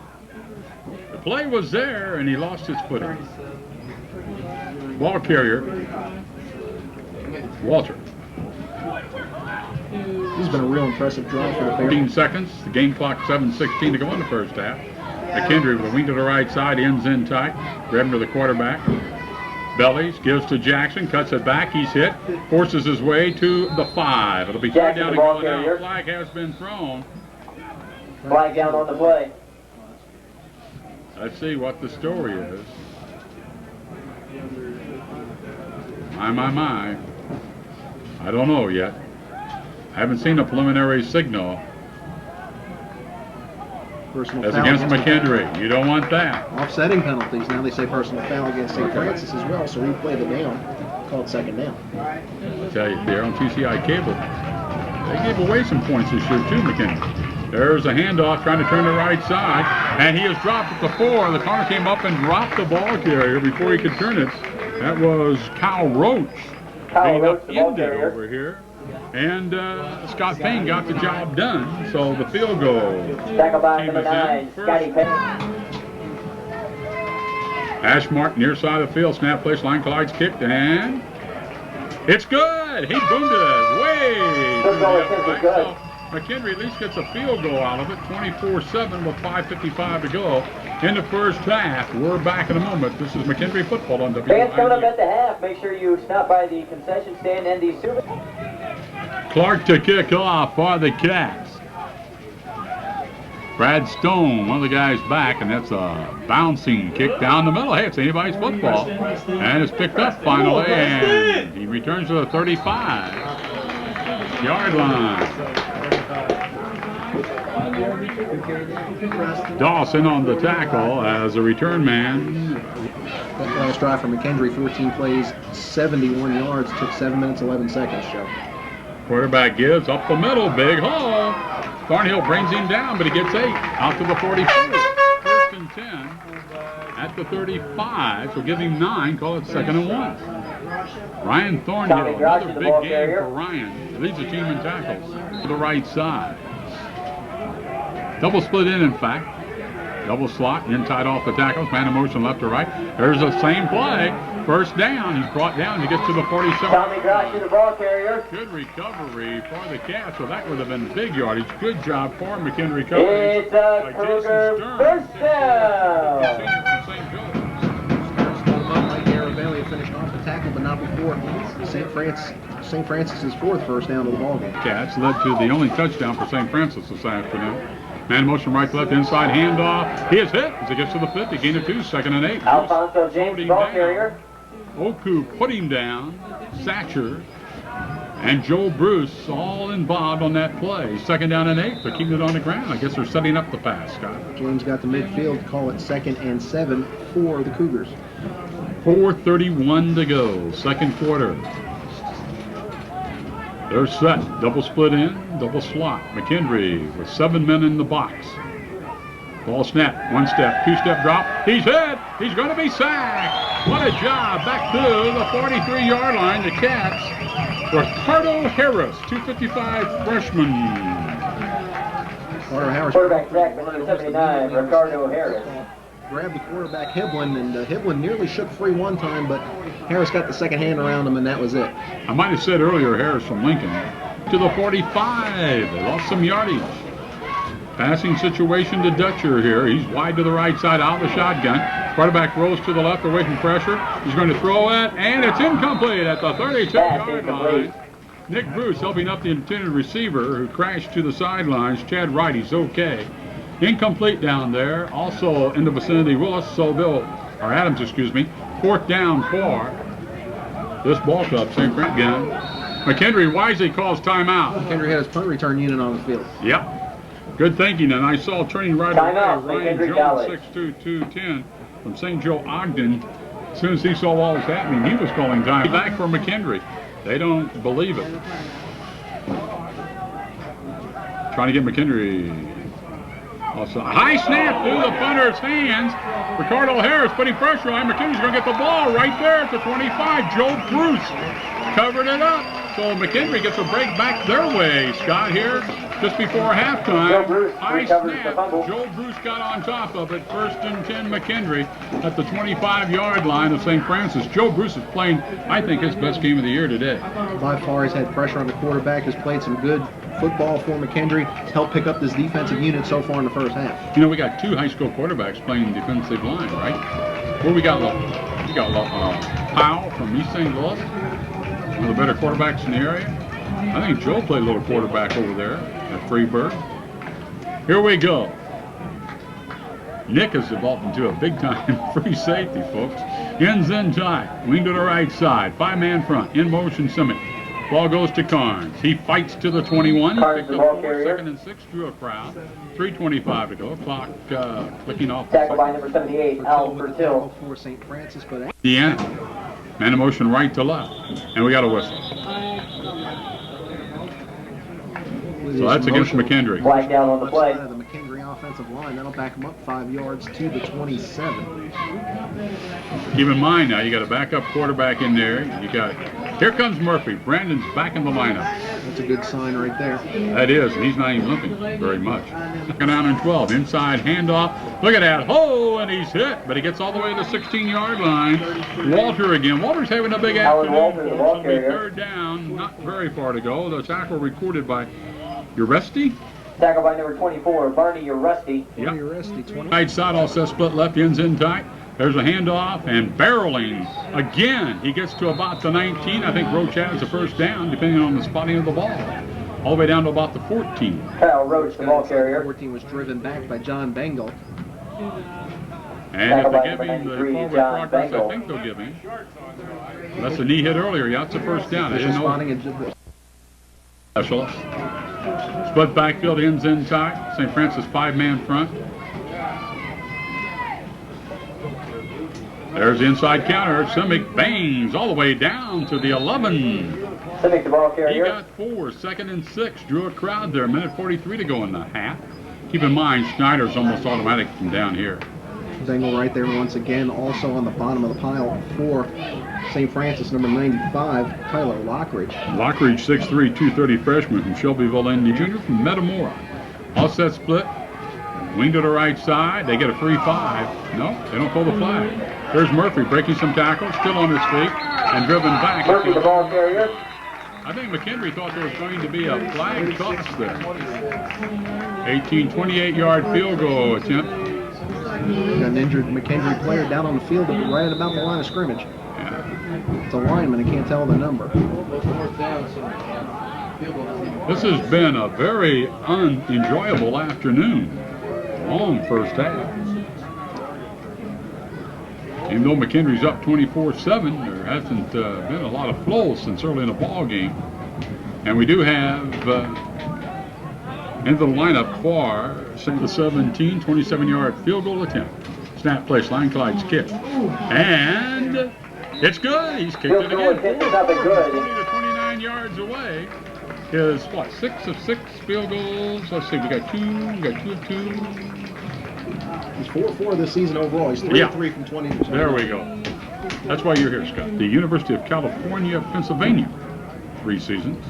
The play was there, and he lost his footing. Ball carrier, Walter. This has been a real impressive drive for the Bears. 15 seconds. The game clock 7:16 to go in the first half. McKendree with a wing to the right side, ends in tight. Grabbing to the quarterback. Bellies, gives to Jackson, cuts it back. He's hit, forces his way to the 5. It'll be third down and going out. Flag has been thrown. Flag down on the play. Let's see what the story is. My. I don't know yet. I haven't seen a preliminary signal. Personal As foul against McKendree. You don't want that. Offsetting penalties. Now they say personal foul against St. Francis as well, so replay the down. Called second down. I'll tell you, they're on TCI cable. They gave away some points this year too, McKendree. There's a handoff trying to turn the right side, and he is dropped at the 4. The corner came up and dropped the ball carrier before he could turn it. That was Kyle Roach. Being upended over here. And Scott Payne got the job done, so the field goal. Tackle by number 9, Scotty Payne. Hash mark near side of the field, snap place, line collides, kicked, and it's good. He boomed it way. Good goal attempt is good. So McKendree at least gets a field goal out of it, 24-7 with 5:55 to go in the first half. We're back in a moment. This is McKendree football on WIU. Fans coming up at the half. Make sure you stop by the concession stand and the super. Clark to kick off for the Cats. Brad Stone, one of the guys back, and that's a bouncing kick down the middle. Hey, it's anybody's football. And it's picked up finally, and he returns to the 35-yard line. Dawson on the tackle as a return man. That last drive for McKendree, 14 plays, 71 yards, took 7 minutes, 11 seconds, Joe. Quarterback gives up the middle, big hole. Thornhill brings him down, but he gets 8 out to the 44. First and 10 at the 35, so give him 9, call it 2nd and 1. Ryan Thornhill, another big game for Ryan. Leads the team in tackles to the right side. Double split in fact. Double slot, in tight off the tackles, man in motion left to right. There's the same play. First down, he's brought down, he gets to the 47. Tommy Grosh, the ball carrier. Good recovery for the Cats, so that would have been big yardage. Good job for McKendree coverage. It's a Kruger first down. Arabelli finished off the tackle, but not before St. Francis's 4th first down of the ballgame. Cats led to the only touchdown for St. Francis this afternoon. Man motion right to left, inside handoff. He is hit as he gets to the 50, gain of 2, 2nd and 8. Alfonso James, ball carrier. Oku put him down, Satcher, and Joe Bruce all involved on that play. 2nd down and 8, they're keeping it on the ground. I guess they're setting up the pass, Scott. James got the midfield, call it 2nd and 7 for the Cougars. 4:31 to go, second quarter. They're set, double split in, double slot. McKendree with 7 men in the box. Ball snap, 1 step, 2-step drop. He's hit, he's going to be sacked. What a job, back to the 43-yard line, the Cats. Ricardo Harris, 255 freshman. Quarterback sack, number 79, Ricardo Harris. Grabbed the quarterback Hiblin, and Hiblin nearly shook free one time, but Harris got the second hand around him, and that was it. I might have said earlier Harris from Lincoln. To the 45, they lost some yardage. Passing situation to Dutcher here. He's wide to the right side, out of the shotgun. Quarterback rolls to the left away from pressure. He's going to throw it, and it's incomplete at the 32-yard line. Nick Bruce helping up the intended receiver who crashed to the sidelines. Chad Wright, he's okay. Incomplete down there. Also in the vicinity, Adams, 4th down for this ball club, St. Frank again. McKendree wisely calls timeout. McKendree had his punt return unit on the field. Yep. Good thinking, and I saw turning right away Ryan Jones, 6'2", 210 from St. Joe Ogden. As soon as he saw what was happening, he was calling time. Back for McKendree. They don't believe it. trying to get McKendree. Also, a high snap through the punter's hands. Ricardo Harris putting pressure on. McKendree's going to get the ball right there at the 25. Joe Bruce covered it up. So McKendree gets a break back their way, Scott, here just before halftime. Joe Bruce High recovers the snap. fumble. Joe Bruce got on top of it. 1st and 10 McKendree at the 25-yard line of St. Francis. Joe Bruce is playing, I think, his best game of the year today. By far, he's had pressure on the quarterback, has played some good football for McKendree, helped pick up this defensive unit so far in the first half. You know, we got 2 high school quarterbacks playing defensive line, right? Where we got Powell from East St. Louis, one of the better quarterbacks in the area. I think Joe played a little quarterback over there at Freeburg. Here we go. Nick has evolved into a big-time free safety, folks. Ends in tight, wing to the right side, 5-man front, in motion Simic. Ball goes to Carnes. He fights to the 21. Carnes, Picked the up ball 4, carrier. 2nd and 6, drew a crowd. 3:25 to go. Clock clicking off. Tackle by number 78, Al Bertil. For St. Francis, but The end. Man in motion right to left. And we got a whistle. So that's against McKendree. Flag down on the play. Side of the McKendree offensive line. That'll back him up 5 yards to the 27. Keep in mind now, you got a backup quarterback in there. You got, here comes Murphy. Brandon's back in the lineup. That's a good sign right there. That is, and he's not even limping very much. Second down and 12. Inside handoff. Look at that. Oh, and he's hit, but he gets all the way to the 16-yard line. Walter again. Walter's having a big Alan afternoon. Walter, the ball It'll be carrier. 3rd down, not very far to go. The tackle recorded by Uresti. Tackle by number 24, Barney Uresti. Yep. Rusty, 20. Right side all set, split left, ends in tight. There's a handoff and barreling again. He gets to about the 19. I think Roach has the first down, depending on the spotting of the ball. All the way down to about the 14. Kyle Roach, the ball carrier. 14 was driven back by John Bengal. And if Tackle they by give number him the 93, forward John progress, I Bengal. think they'll give him. That's a knee hit earlier. Yeah, it's a first down. I didn't know. Spotting and Specialist. Split backfield, ends in tight. St. Francis 5-man front. There's the inside counter. Simic bangs all the way down to the 11. Simic, the ball He carrier. got 4, 2nd and 6. Drew a crowd there. 1:43 to go in the half. Keep in mind, Schneider's almost automatic from down here. Bengal right there once again, also on the bottom of the pile for St. Francis, number 95, Tyler Lockridge. Lockridge, 6'3", 230 freshman from Shelbyville, Indy Jr. from Metamora. All set split. Wing to the right side. They get a free 5. No, they don't pull the flag. There's Murphy breaking some tackles, still on his feet, and driven back. Murphy, the ball carrier. I think McKendree thought there was going to be a flag toss there. 28-yard field goal attempt. Got an injured McKendree player down on the field right at about the line of scrimmage. Yeah. It's a lineman, I can't tell the number. This has been a very unenjoyable afternoon. Long first half. Even though McKendree's up 24-7, there hasn't been a lot of flow since early in the ball game. And we do have into the lineup for the 17, 27-yard field goal attempt. Snap place, line collides, kick. And it's good. He's kicked Field it goal again. attempt is nothing good. 20 to 29 yards away. Is what, 6 of 6 field goals? Let's see, we got 2 of 2. He's 4-4 this season overall. He's 3 of 3 from 20 to 20. There we go. That's why you're here, Scott. The University of California, Pennsylvania, 3 seasons.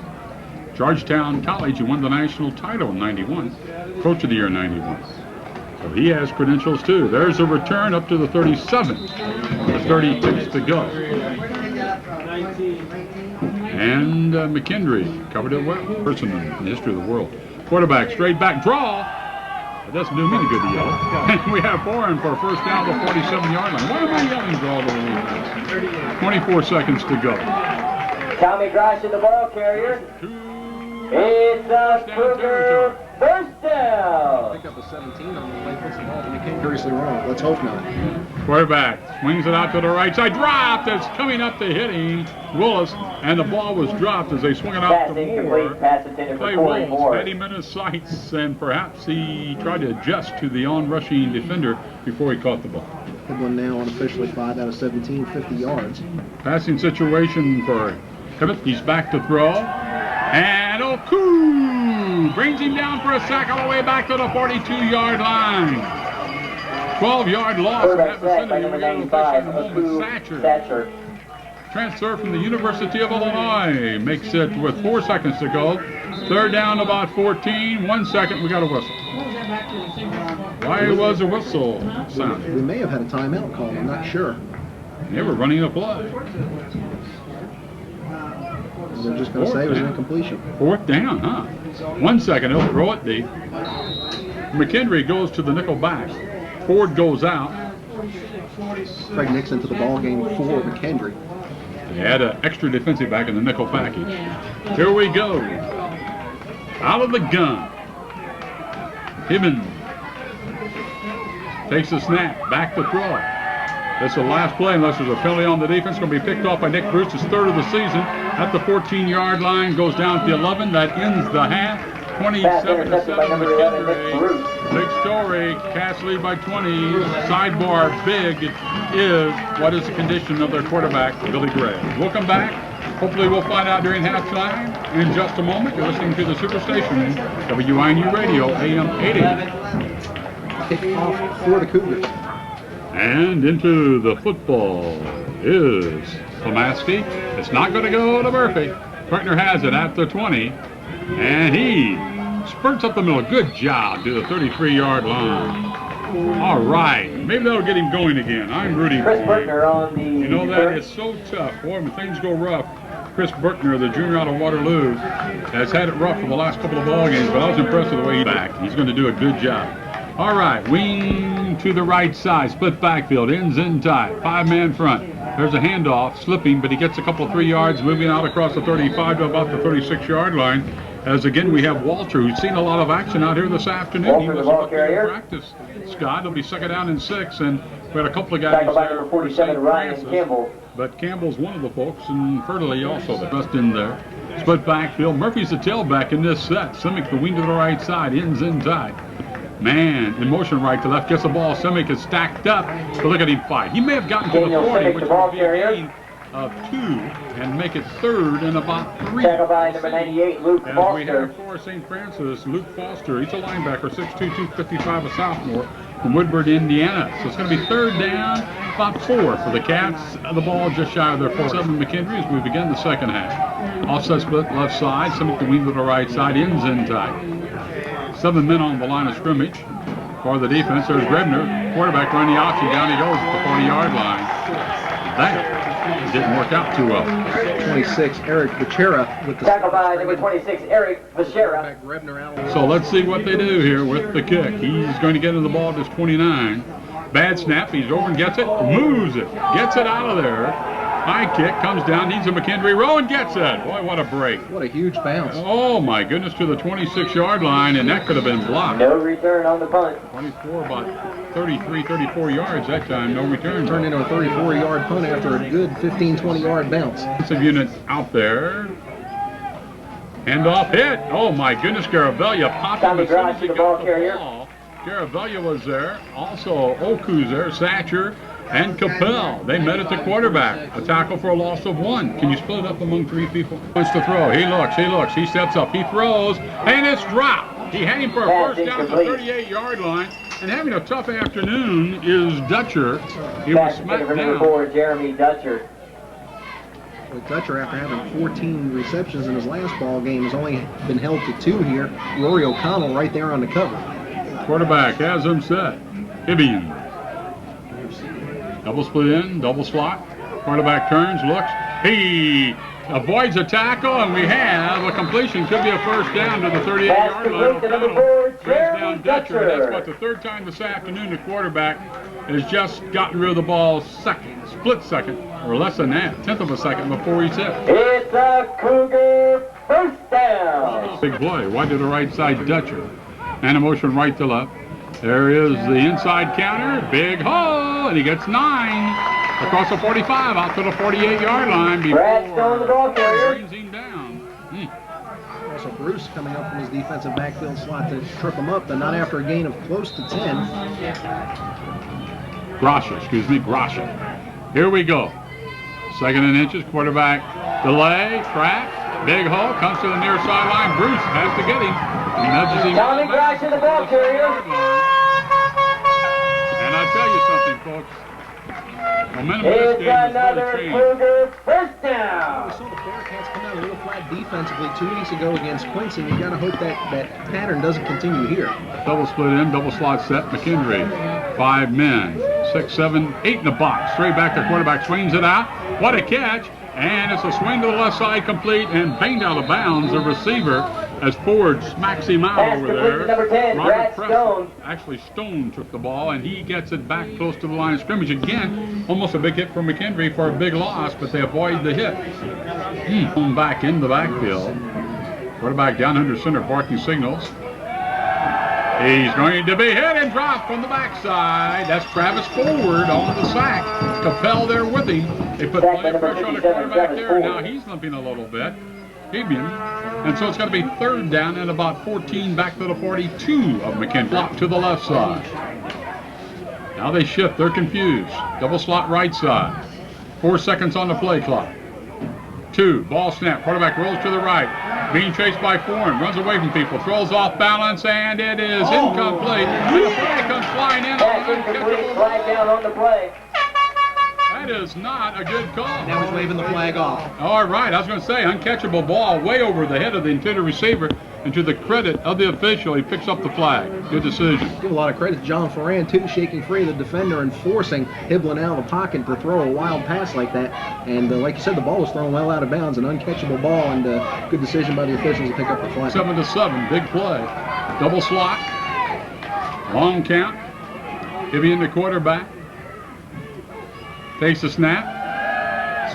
Georgetown College, he won the national title in 91. Coach of the year in 91. So he has credentials too. There's a return up to the 37. The 36 to go. And McKendree covered it well. Person in the history of the world. Quarterback, straight back draw. That doesn't do me any good to yell. And we have Foreign for a first down to the 47-yard line. Why am I yelling draw to the lead? 24 seconds to go. Tommy Grosh in the ball carrier. It's a Kruger first down. Pick up a 17 on the play, puts the ball in the curiously wrong. Let's hope not. Quarterback swings it out to the right side. Dropped. It's coming up to hitting Willis, and the ball was dropped as they swung it out Pass to Moore. incomplete. Pass intended for Clay Corey Wills Moore. had him in his sights, and perhaps he tried to adjust to the on-rushing defender before he caught the ball. Good one now, unofficially 5 out of 17, 50 yards. Passing situation for Hibbett. He's back to throw. And Oku 2. Brings him down for a sack all the way back to the 42-yard line. 12-yard loss in that Quarterback sack by vicinity. number We're going to 95, in a moment. Thatcher. Transfer from the University of Illinois. Makes it with 4 seconds to go. Third down, about 14. 1 second, we got a whistle. Why was a whistle sounded? We may have had a timeout call, I'm not sure. They were running a play. They're just going to say it was an incompletion. Fourth down, huh? 1 second, he'll throw it deep. McKendree goes to the nickel back. Ford goes out. Craig Nixon to the ball game for McKendree. They had an extra defensive back in the nickel package. Here we go. Out of the gun. Hibbins takes the snap, back to throw it. This is the last play unless there's a penalty on the defense. Going to be picked off by Nick Bruce, his third of the season. At the 14-yard line, goes down to the 11. That ends the half. 27-7 McKendree. Big story. Cats lead by 20. Sidebar big is what is the condition of their quarterback, Billy Gray. We'll come back. Hopefully we'll find out during halftime in just a moment. You're listening to the Superstation, WINU Radio, AM 880. Kick off for the Cougars. And into the football is Pomaski. It's not going to go to Murphy. Partner has it at the 20. And he spurts up the middle. Good job to the 33-yard line. All right. Maybe that'll get him going again. I'm rooting for him. On the You know, that is so tough. Boy, when things go rough, Chris Berkner, the junior out of Waterloo, has had it rough for the last couple of ball games, but I was impressed with the way he's back. He's going to do a good job. All right, wing to the right side, split backfield, ends in tight, 5-man front. There's a handoff, slipping, but he gets a couple of 3 yards, moving out across the 35 to about the 36-yard line. As again, we have Walter, who's seen a lot of action out here this afternoon. He was up there in practice. Scott, it'll be second down and 6, and we had a couple of guys there. 47, Ryan Campbell. But Campbell's one of the folks, and Fertilly also the best in there. Split backfield. Murphy's the tailback in this set. Simic the wing to the right side, ends in tight. Man, in motion right to left, gets the ball. Simic is stacked up, but look at him fight. He may have gotten to the 40, which would be a gain of 2, and make it third and about 3. Tackled by number 98, Luke As Foster. we have for St. Francis, Luke Foster. He's a linebacker, 6'2", 255, a sophomore from Woodward, Indiana. So it's going to be third down, about 4 for the Cats. The ball just shy of their 47 McKendree as we begin the second half. Offset split left side, Simic the wing to the right side, ends in tight. 7 men on the line of scrimmage for the defense. There's Grebner, quarterback running the option. Down he goes at the 40-yard line. That didn't work out too well. 26, Eric Becerra with the Tackled by number 26, Eric Becerra. So let's see what they do here with the kick. He's going to get in the ball at his 29. Bad snap. He's over and gets it. Moves it. Gets it out of there. High kick. Comes down. Needs a McKendree row and gets it. Boy, what a break. What a huge bounce. Oh, my goodness, to the 26-yard line, and that could have been blocked. No return on the punt. 24, about 33, 34 yards that time. No return. Turned into a 34-yard punt after a good 15, 20-yard bounce. Defensive unit out there. Handoff hit. Oh, my goodness, Garavella popped him as soon as he got the ball. Garavella was there. Also, Oku's there, Satcher, and Capel. They met at the quarterback. A tackle for a loss of 1. Can you split it up among 3 people? Wants to throw. He looks. He steps up. He throws, and it's dropped. He had him for a first down at the 38-yard line. And having a tough afternoon is Dutcher. He was smacked down. Jeremy Dutcher. With Dutcher, after having 14 receptions in his last ball game, has only been held to 2 here. Rory O'Connell right there on the cover. Quarterback has him set. Hibbing. Double split in, double slot. Quarterback turns, looks. He avoids a tackle, and we have a completion. Could be a first down to the 38-yard line. O'Connell brings down Dutcher. That's what, the 3rd time this afternoon the quarterback has just gotten rid of the ball split second, or less than that, 1/10 of a second before he's hit. It's a Cougar first down. Big play. Wide to the right side, Dutcher. And a motion right to left. There is the inside counter. Big hole, and he gets 9 across the 45 out to the 48-yard line Bradstone, the ball carrier. brings him down. Also, Bruce coming up from his defensive backfield slot to trip him up, but not after a gain of close to 10. Grasha. Here we go. 2nd and inches, quarterback delay, track, big hole, comes to the near sideline. Bruce has to get him. nudges him. Tommy Gratian, the ball carrier. And I tell you something, folks. Momentum of this It's game has another really changed. Kruger first We down. saw the Bearcats come out a little flat defensively 2 weeks ago against Quincy. You got to hope that pattern doesn't continue here. Double split in, double slot set. McKendree, 5 men, 6, 7, 8 in the box. Straight back to quarterback, swings it out. What a catch! And it's a swing to the left side, complete and banged out of bounds. The receiver, as Ford smacks him out Pass over complete there. to number 10, Brad Preston. Stone. Actually, Stone took the ball, and he gets it back close to the line of scrimmage again. Almost a big hit for McKendree for a big loss, but they avoid the hit. Back in the backfield. Quarterback down under center, barking signals. He's going to be hit and dropped from the backside. That's Travis Ford on the sack. Capel there with him. They put plenty of pressure on the quarterback there. Now he's limping a little bit. Fabian. And so it's going to be 3rd down and about 14 back to the 42 of McKendree. Block to the left side. Now they shift. They're confused. Double slot right side. 4 seconds on the play clock. 2. Ball snap. Quarterback rolls to the right. Being chased by Foreign. Runs away from people. Throws off balance, and it is incomplete. And the flag comes flying in. Pass incomplete, flag down on the play. That is not a good call. Now he's waving the flag off. All right, I was going to say, uncatchable ball way over the head of the intended receiver. And to the credit of the official, he picks up the flag. Good decision. Give a lot of credit to John Ferran, too, shaking free of the defender and forcing Hiblin out of the pocket to throw a wild pass like that. And like you said, the ball was thrown well out of bounds, an uncatchable ball, and good decision by the officials to pick up the flag. 7-7, big play. Double slot. Long count. Hibian the quarterback. Takes the snap.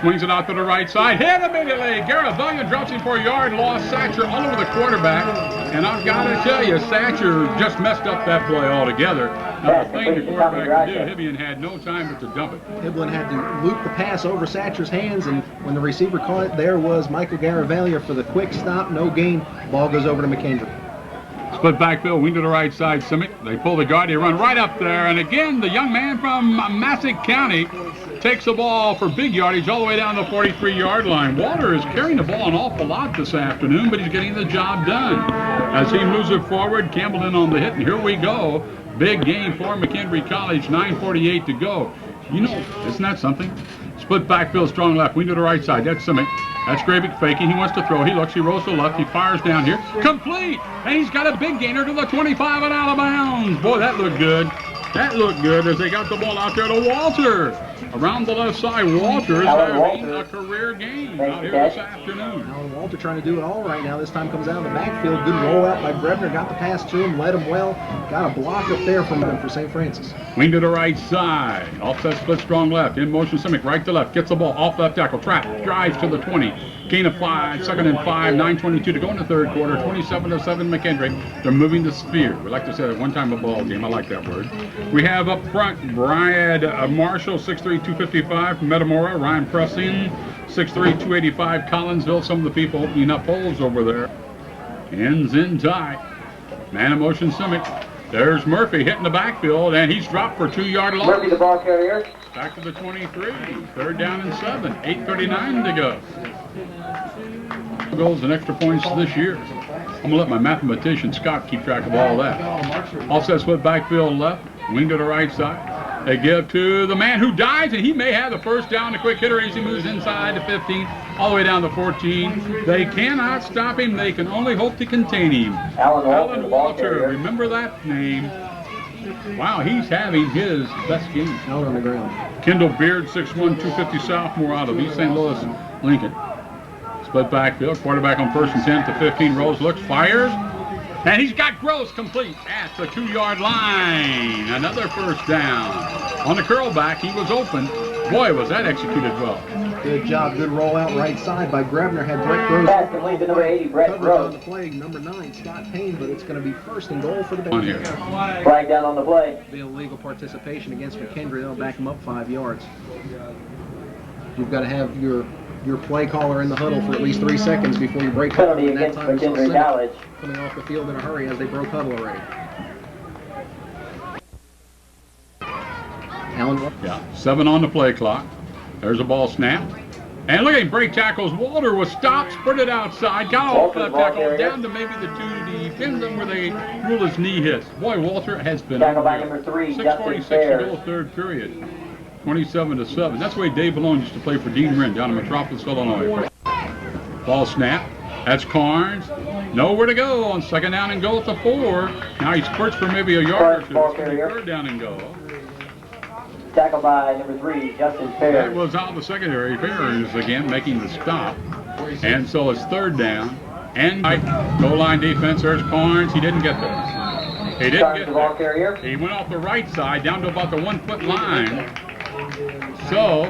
Swings it out to the right side. Hit immediately. Garavella drops him for a yard. Lost Satcher all over the quarterback. And I've got to tell you, Satcher just messed up that play altogether. Now, the thing the quarterback could do, Hibian had no time but to dump it. Hiblin had to loop the pass over Satcher's hands, and when the receiver caught it, there was Michael Garavaglia for the quick stop, no gain. Ball goes over to McKendree. Split backfield, wing to the right side, Simic. They pull the guard, they run right up there, and again, the young man from Massac County takes the ball for big yardage all the way down the 43-yard line. Walter is carrying the ball an awful lot this afternoon, but he's getting the job done. As he moves it forward, Campbell in on the hit, and here we go. Big game for McKendree College, 9:48 to go. You know, isn't that something? Split backfield, strong left, wing to the right side. That's Simic. That's Gravick faking. He wants to throw. He looks. He rolls to the left. He fires down here. Complete! And he's got a big gainer to the 25 and out of bounds. Boy, that looked good. That looked good as they got the ball out there to Walter. Around the left side, Walter is having a career game out here this afternoon. Alan Walter trying to do it all right now. This time comes out in the backfield. Good rollout by Brebner. Got the pass to him. Led him well. Got a block up there from him for St. Francis. Wing to the right side. Offset split strong left. In motion Simic right to left. Gets the ball off left tackle. Trap. Drives to the 20. Gain of 5. 2nd and 5. 9:22 to go in the 3rd quarter. 27-7 McKendree. They're moving the sphere. We like to say that one time a ball game. I like that word. We have up front Brad Marshall, 6'3", 255 from Metamora. Ryan Pressing, 6'3", 285 Collinsville. Some of the people opening up holes over there. Ends in tight. Man in motion Simic. There's Murphy hitting the backfield, and he's dropped for 2-yard loss. Murphy, the ball carrier. Back to the 23. 3rd down and 7. 8:39 to go. Goals and extra points this year. I'm going to let my mathematician Scott keep track of all that. Offset split backfield left. Wing to the right side. They give to the man who dives, and he may have the first down. The quick hitter as he moves inside to 15, all the way down to 14. They cannot stop him. They can only hope to contain him. Alan Walter, remember that name. Wow, he's having his best game. Out on the ground. Kendall Beard, 6'1", 250 sophomore out of East St. Louis, Lincoln. Split backfield, quarterback on 1st and 10 to 15, rolls, looks, fires. And he's got Gross complete at the 2-yard line. Another first down. On the curl back, he was open. Boy, was that executed well. Good job. Good rollout right side by Brebner. Had Brett Gross. Pass complete to number 80, Brett Coverage on Gross. the play. Number 9, Scott Payne, but it's going to be 1st and goal for the On here. Bears. Flag down on the play. Be illegal participation against McKendree. They'll back him up 5 yards. You've got to have your play caller in the huddle for at least 3 seconds before you break huddle. Penalty And that against time we saw McKendree Simic College. coming off the field in a hurry as they broke huddle already. Allen. Yeah, 7 on the play clock. There's a ball snap. And look at him break tackles. Walter was stopped, sprinted outside, got off that tackle, down to maybe the 2 to defend them where they rule his knee hits. Boy, Walter has been Tackle by number 3, 6:46 to go, third period. 27-7. That's the way Dave Malone used to play for Dean Wren down in Metropolis, Illinois. Ball snap. That's Carnes. Nowhere to go on second down and goal at the 4. Now he spurts for maybe a yard or two. It's going to be third down and goal. Tackle by number 3, Justin Ferris. That was out of the secondary. Ferris again making the stop. And so it's third down. And goal line defense. There's Carnes. He didn't get there. He didn't get there. He went off the right side down to about the 1 foot line. So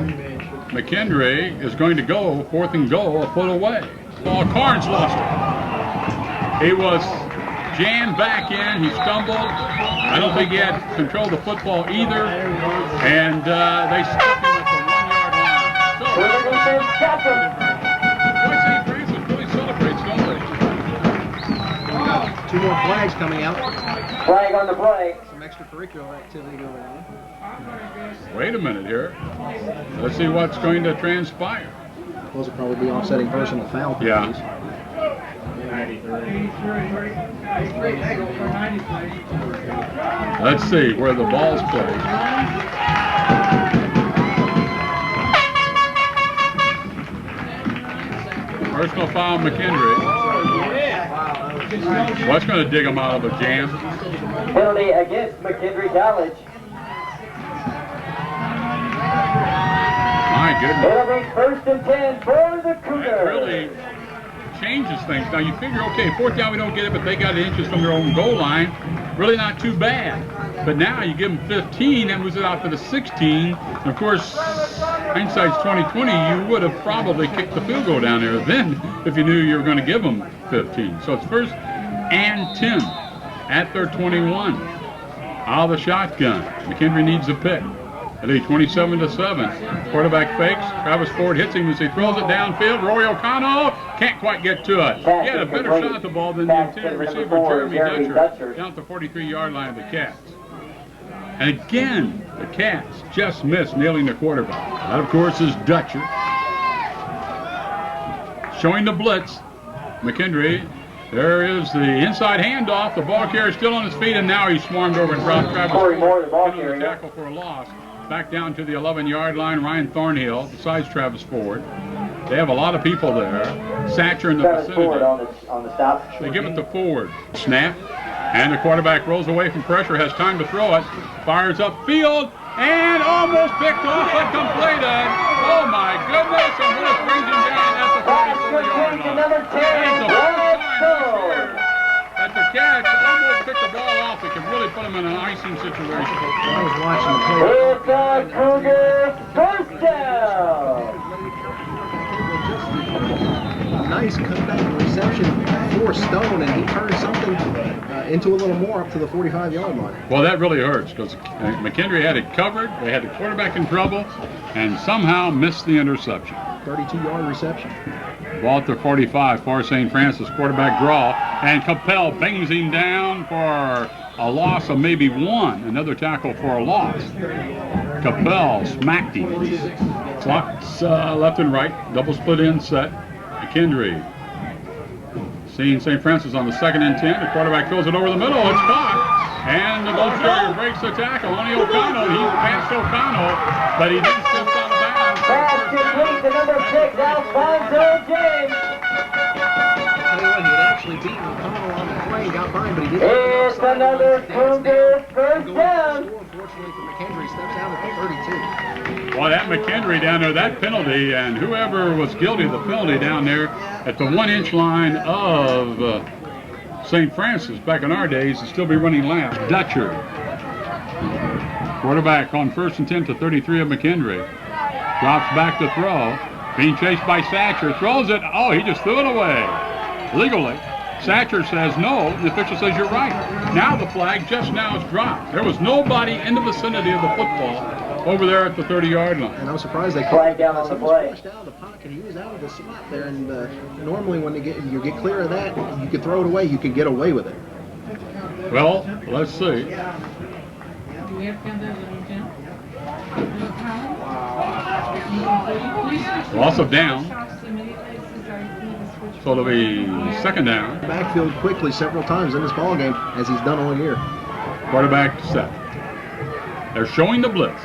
McKendree is going to go 4th and goal, a foot away. Well, Carnes lost it. He was jammed back in. He stumbled. I don't think he had control of the football either. And they stuck him at the 1 yard line. So, boy, St. Francis really celebrates, don't they? 2 more flags coming out. Flag on the play. Some extracurricular activity going on. Wait a minute here. Let's see what's going to transpire. Those will probably be offsetting personal foul penalties. Yeah. 93. Let's see where the ball's played. Personal foul, McKendree. What's going to dig him out of a jam? Penalty against McKendree College. My goodness. It'll be 1st and 10 for the Cougars. That really changes things. Now you figure, okay, 4th down we don't get it, but they got inches from their own goal line. Really not too bad. But now you give them 15 and moves it out to the 16. And of course, hindsight's 20/20. You would have probably kicked the field goal down there then if you knew you were going to give them 15. So it's 1st and 10 at their 21. Out of the shotgun. McKendree needs a pick. It'll be 27-7. Quarterback fakes. Travis Ford hits him as he throws it downfield. Roy O'Connell can't quite get to it. He had a better shot at the ball than the intended receiver, Jeremy Dutcher, down at the 43-yard line of the Cats. And again, the Cats just missed nailing the quarterback. That, of course, is Dutcher. Showing the blitz. McKendree. There is the inside handoff. The ball carrier is still on his feet, and now he's swarmed over and dropped Travis Ford. The tackle for a loss. Back down to the 11-yard line, Ryan Thornhill, besides Travis Ford. They have a lot of people there. Satcher in the vicinity. On the stop. They give it to Ford. Snap. And the quarterback rolls away from pressure, has time to throw it. Fires upfield, and almost picked off, but completed. Oh my goodness, and Willis brings him down at the 44-yard line. Number 10, It's the first time this year that the Cats almost picked the ball off. They can really put them in an icing situation. I was watching the play. It's a Cougar first down. Nice comeback reception for Stone, and he turned something into a little more up to the 45-yard line. Well, that really hurts because McKendree had it covered. They had the quarterback in trouble and somehow missed the interception. 32-yard reception. Ball at the 45 for St. Francis. Quarterback draw, and Capel bangs him down for a loss of maybe 1. Another tackle for a loss. Capel smacked him. Clock's left and right. Double split in set. McKendree. Seeing St. Francis on the 2nd and 10. The quarterback throws it over the middle. It's caught. And the goal carrier breaks the tackle. Only O'Connell. He passed O'Connell, but he didn't step out of bounds. Pass complete to number 6, Alfonso James. Tell you what, he had actually beaten O'Connell on the play, got by him, but he didn't. It's another Cougar first down. Unfortunately for McKendree, steps out at the 32. Well, that McKendree down there, that penalty, and whoever was guilty of the penalty down there at the 1-inch line of St. Francis back in our days would still be running laps. Dutcher. Quarterback on 1st and 10 to 33 of McKendree. Drops back to throw. Being chased by Satcher. Throws it. Oh, he just threw it away. Legally. Satcher says no. The official says you're right. Now the flag just now is dropped. There was nobody in the vicinity of the football over there at the 30-yard line. And I was surprised they Flag down on the play. Pushed out of the pocket. He was out of the slot there, and normally when you get clear of that, you could throw it away. You could get away with it. Well, let's see. Loss of down. So it'll be second down. Backfield quickly several times in this ball game, as he's done all year. Quarterback set. They're showing the blitz.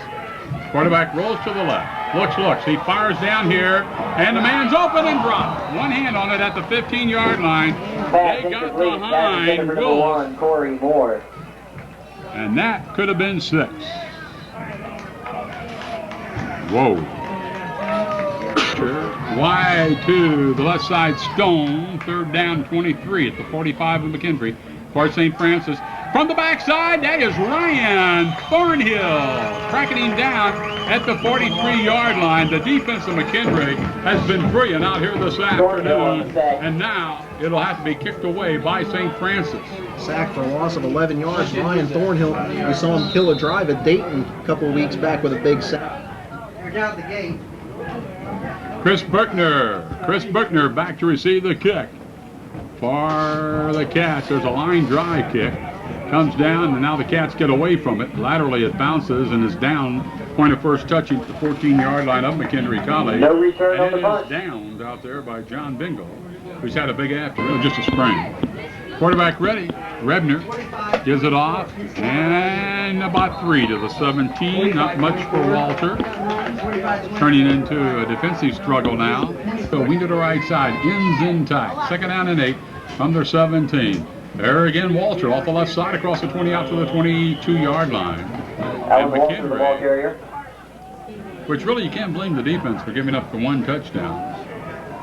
Quarterback rolls to the left. Looks. He fires down here, and the man's open and dropped. One hand on it at the 15-yard line. They got behind Willis. Corey Moore. And that could have been 6. Whoa. Wide to the left side, Stone. Third down, 23 at the 45 of McKendree. For St. Francis. From the backside, that is Ryan Thornhill. Tracking him down at the 43-yard line. The defense of McKendree has been brilliant out here this afternoon. And now it'll have to be kicked away by St. Francis. Sack for a loss of 11 yards. Ryan Thornhill, we saw him kill a drive at Dayton a couple of weeks back with a big sack. You're down the gate. Chris Buckner back to receive the kick. For the Cats, there's a line drive kick. Comes down, and now the Cats get away from it. Laterally, it bounces and is down. Point of first touch at the 14-yard line of McKendree College. No return on the And punt. it is downed out there by John Bingle, who's had a big afternoon, just a sprain. Quarterback ready. Rebner gives it off, and about 3 to the 17. Not much for Walter. Turning into a defensive struggle now. So wing to the right side, ends in tight. Second down and 8 from their 17. There again, Walter off the left side across the 20 out to the 22-yard line. And Walter, the ball carrier. which really you can't blame the defense for giving up the 1 touchdown.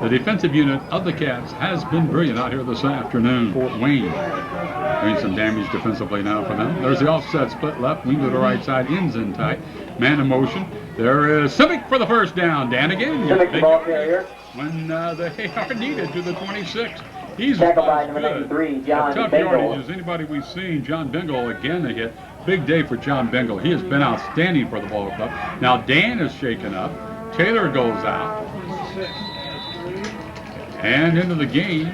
The defensive unit of the Cats has been brilliant out here this afternoon. Fort Wayne doing some damage defensively now for them. There's the offset split left, wing to the right side, ends in tight. Man in motion. There is Simic for the first down. Dan again. Simic, the ball carrier. When they are needed to the 26. He's Tackle by as number good 93, John a tough Bingle. yardage as anybody we've seen. John Bingle again a hit. Big day for John Bingle. He has been outstanding for the ball club. Now Dan is shaken up. Taylor goes out. And into the game,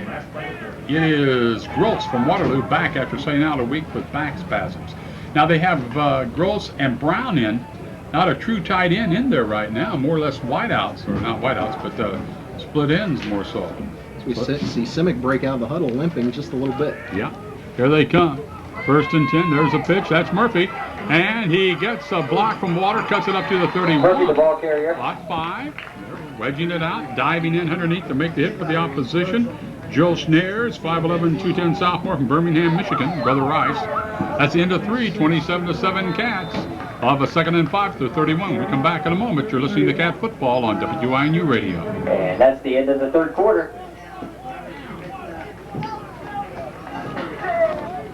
it is Gross from Waterloo back after staying out a week with back spasms. Now they have Gross and Brown in, not a true tight end in there right now, more or less wideouts, or not wideouts, but split ends more so. We see Simic break out of the huddle limping just a little bit. Yeah, here they come. First and 10, there's a pitch, that's Murphy. And he gets a block from Water, cuts it up to the 31. Murphy, the ball carrier. Lot 5, wedging it out, diving in underneath to make the hit for the opposition. Joe Snares, 5'11", 210 sophomore from Birmingham, Michigan, Brother Rice. That's the end of 3, 27-7 Cats. Of a 2nd and 5 to 31. We come back in a moment. You're listening to Cat Football on WINU Radio. And that's the end of the third quarter.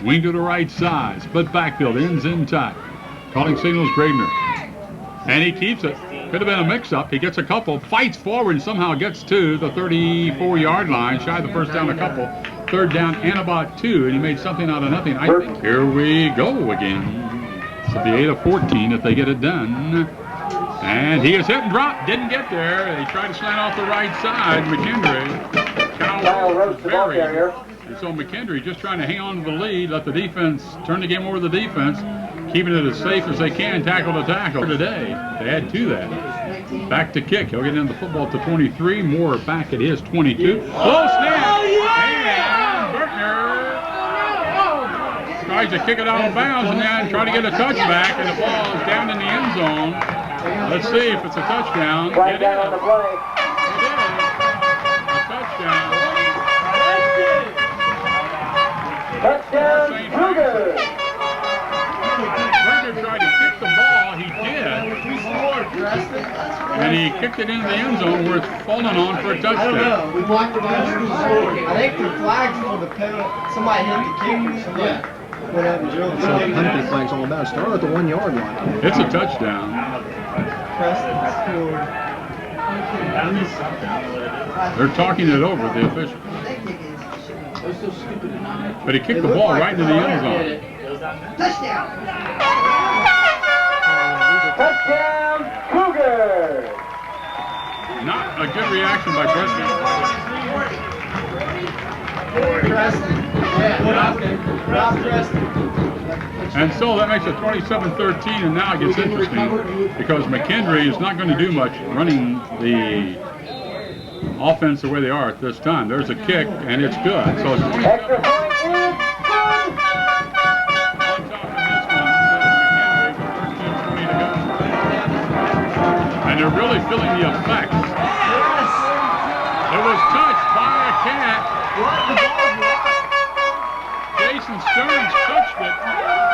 Wing to the right side, split backfield, ends in tight. Calling signals Gravener. And he keeps it. Could have been a mix-up. He gets a couple, fights forward, and somehow gets to the 34-yard line. Shy of the first down a couple. Third down and about 2, and he made something out of nothing. I think here we go again. It'll be 8 of 14 if they get it done. And he is hit and dropped. Didn't get there. They tried to slant off the right side. McKendree. Kyle Roach, the ball carrier. And so McKendree just trying to hang on to the lead, let the defense turn the game over to the defense, keeping it as safe as they can, tackle to tackle. Today, they add to that. Back to kick. He'll get into the football to 23. Moore back at his 22. Oh, snap! And Berkner tries to kick it out of bounds and then try to get a touchback, and the ball is down in the end zone. Let's see if it's a touchdown. Flag down on the play. It is. A touchdown. Touchdown, Cougar. Berger tried to kick the ball. He did. And he kicked it into the end zone where it's fallen on for a touchdown. I don't know. We blocked the ball. I think the flag's for the penalty. Somebody hit the kicker. Somebody went out and drilled. That's what the penalty flag's all about. Start at the 1-yard line. It's a touchdown. They're talking it over, the official. But he kicked the ball right into the end zone. Touchdown! Touchdown, Cougar. Not a good reaction by Preston. Preston. And so that makes it 27-13, and now it gets interesting because McKendree is not going to do much running the offense the way they are at this time. There's a kick, and it's good. So it's 27. Extra point is good. And they're really feeling the effects. It was touched by a cat. Jason Stearns touched it.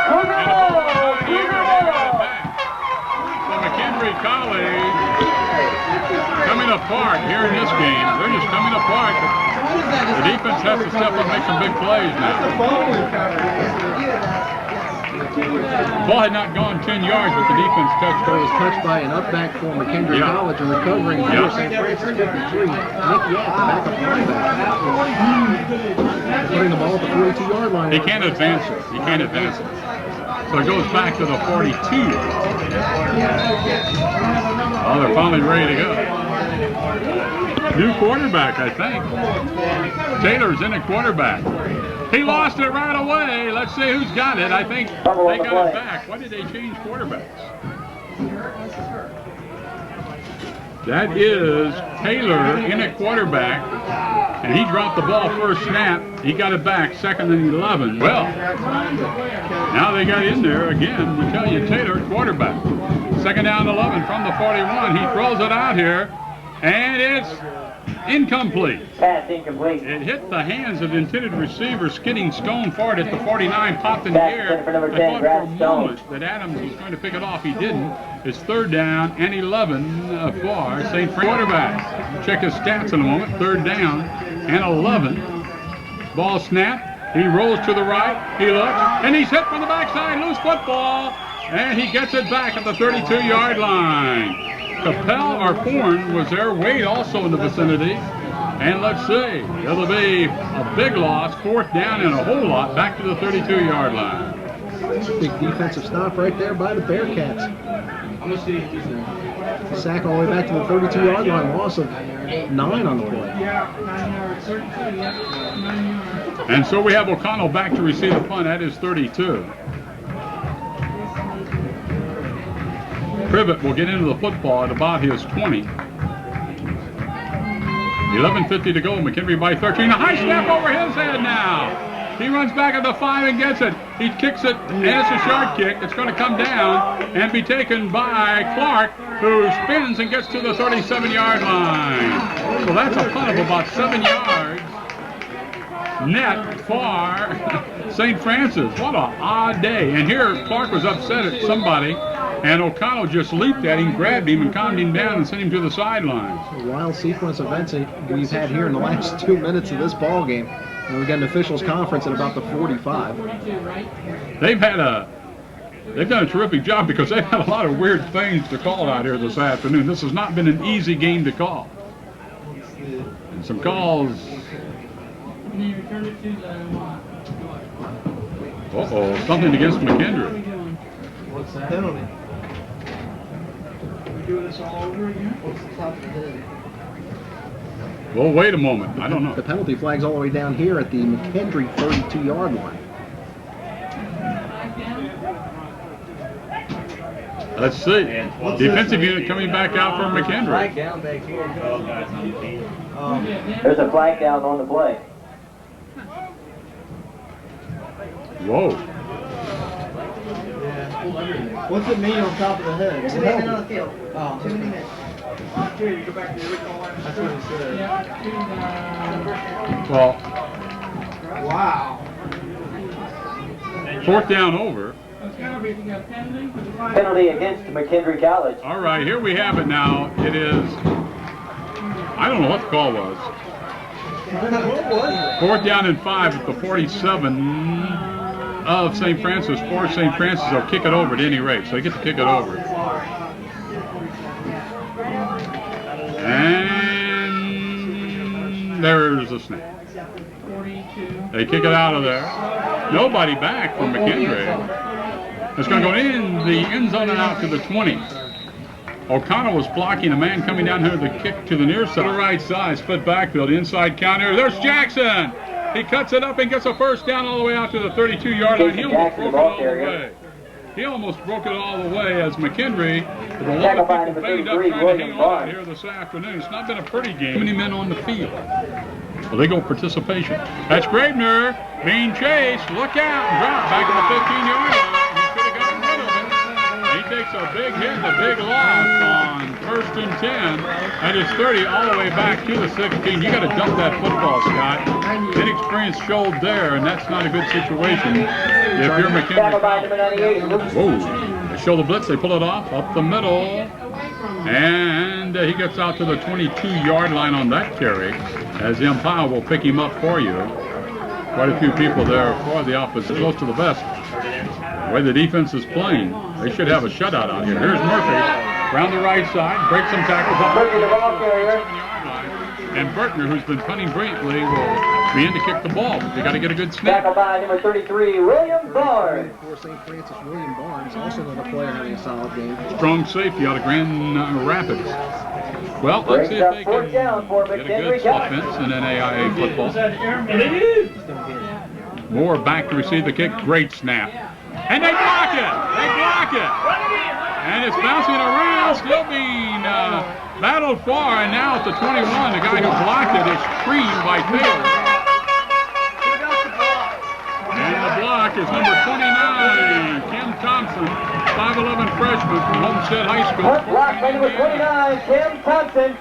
And the ball was out here, and they got it back. So McKendree College coming apart here in this game. They're just coming apart. The defense has to step up and make some big plays now. The ball had not gone 10 yards, but the defense touched It was it. touched by an up back for McKendree Yeah. College and recovering for Yeah. St. Francis 53. Nick Yapp, the backup linebacker. Putting the ball at the 42-yard line. He can't advance it. He can't advance it. So it goes back to the 42. Oh, they're finally ready to go. New quarterback, I think. Taylor's in at quarterback. He lost it right away. Let's see who's got it. I think they got it back. Why did they change quarterbacks? That is Taylor in at quarterback. And he dropped the ball first snap. He got it back, 2nd and 11. Well, now they got in there again. We tell you, Taylor, quarterback. 2nd down 11 from the 41. He throws it out here, and it's incomplete. Pass incomplete. It hit the hands of the intended receiver, skidding Stone forward at the 49, popped in the air. For number I 10, thought for a Brad Stone. moment that Adams was going to pick it off. He didn't. It's 3rd down and 11 for St. Francis. Quarterback. Check his stats in a moment. 3rd down and 11. Ball snap. He rolls to the right. He looks, and he's hit from the backside. Loose football, and he gets it back at the 32-yard line. Capel or Horn was there. Wade also in the vicinity. And let's see, it'll be a big loss, 4th down and a whole lot, back to the 32-yard line. Big defensive stop right there by the Bearcats. Sack all the way back to the 32-yard line, loss of 9 on the play. And so we have O'Connell back to receive the punt at his 32. Privet will get into the football at about his 20. 11:50 to go. McKendree by 13. A high snap over his head now. He runs back at the 5 and gets it. He kicks it, and it's a short kick. It's going to come down and be taken by Clark, who spins and gets to the 37-yard line. So that's a punt of about 7 yards. Net for St. Francis. What an odd day. And here Clark was upset at somebody, and O'Connell just leaped at him, grabbed him, and calmed him down and sent him to the sidelines. A wild sequence of events we've had here in the last 2 minutes of this ball game. And we've got an officials conference at about the 45. They've done a terrific job because they've had a lot of weird things to call out here this afternoon. This has not been an easy game to call. And some calls. Uh-oh, something against McKendree. What's the penalty? We do this all over again? What's the top of the head? Well, wait a moment. I don't know. The penalty flag's all the way down here at the McKendree 32-yard line. Let's see. Defensive unit coming back out for McKendree. Down back here. There's a flag down on the play. Whoa. What's it mean on top of the head? Just leaving on the field. Oh, 2 minutes. that's what it said. Well, Wow. 4th down over. Penalty against McKendree College. All right, here we have it now. It is, I don't know what the call was. What was it? 4th down and 5 at the 47 of St. Francis. For St. Francis, they'll kick it over at any rate, so they get to kick it over. And there's a snap. They kick it out of there. Nobody back from McKendree. It's going to go in the end zone and out to the 20. O'Connell was blocking a man coming down here to the kick to the near side. To the right side, split backfield, inside counter. There's Jackson. He cuts it up and gets a first down all the way out to the 32-yard line. He almost broke it all the way. He almost broke it all the way as McKendree, with a lot of people banged up trying to hang on here this afternoon. It's not been a pretty game. Many men on the field. Well, they go participation. That's Gravener being chased. Look out and drop back at the 15-yard line. He should have gotten rid of it. He takes a big hit, a big loss on 1st and 10 at his 30 all the way back to the 16. You got to dump that football, Scott. Inexperience showed there, and that's not a good situation. If you're McKendree. Whoa. They show the blitz. They pull it off up the middle. And he gets out to the 22-yard line on that carry, as the umpire will pick him up for you. Quite a few people there for the opposite, close to the best. The way the defense is playing, they should have a shutout out here. Here's Murphy, around the right side, breaks some tackles up the 7-yard line. And Bertner, who's been punting brilliantly, will be in to kick the ball. They got to get a good snap. Tackle by number 33, William Barnes. For St. Francis, William Barnes, also another player having a solid game. Strong safety out of Grand Rapids. Well, let's see if they can get a good offense in NAIA football. Moore back to receive the kick. Great snap. And they block it. They block it. And it's bouncing around, still being battled for. And now at the 21, the guy who blocked it is screened by Taylor. And the block is number 29, Kim Thompson, 5'11" freshman from Homestead High School. Block by number 29, Kim Thompson.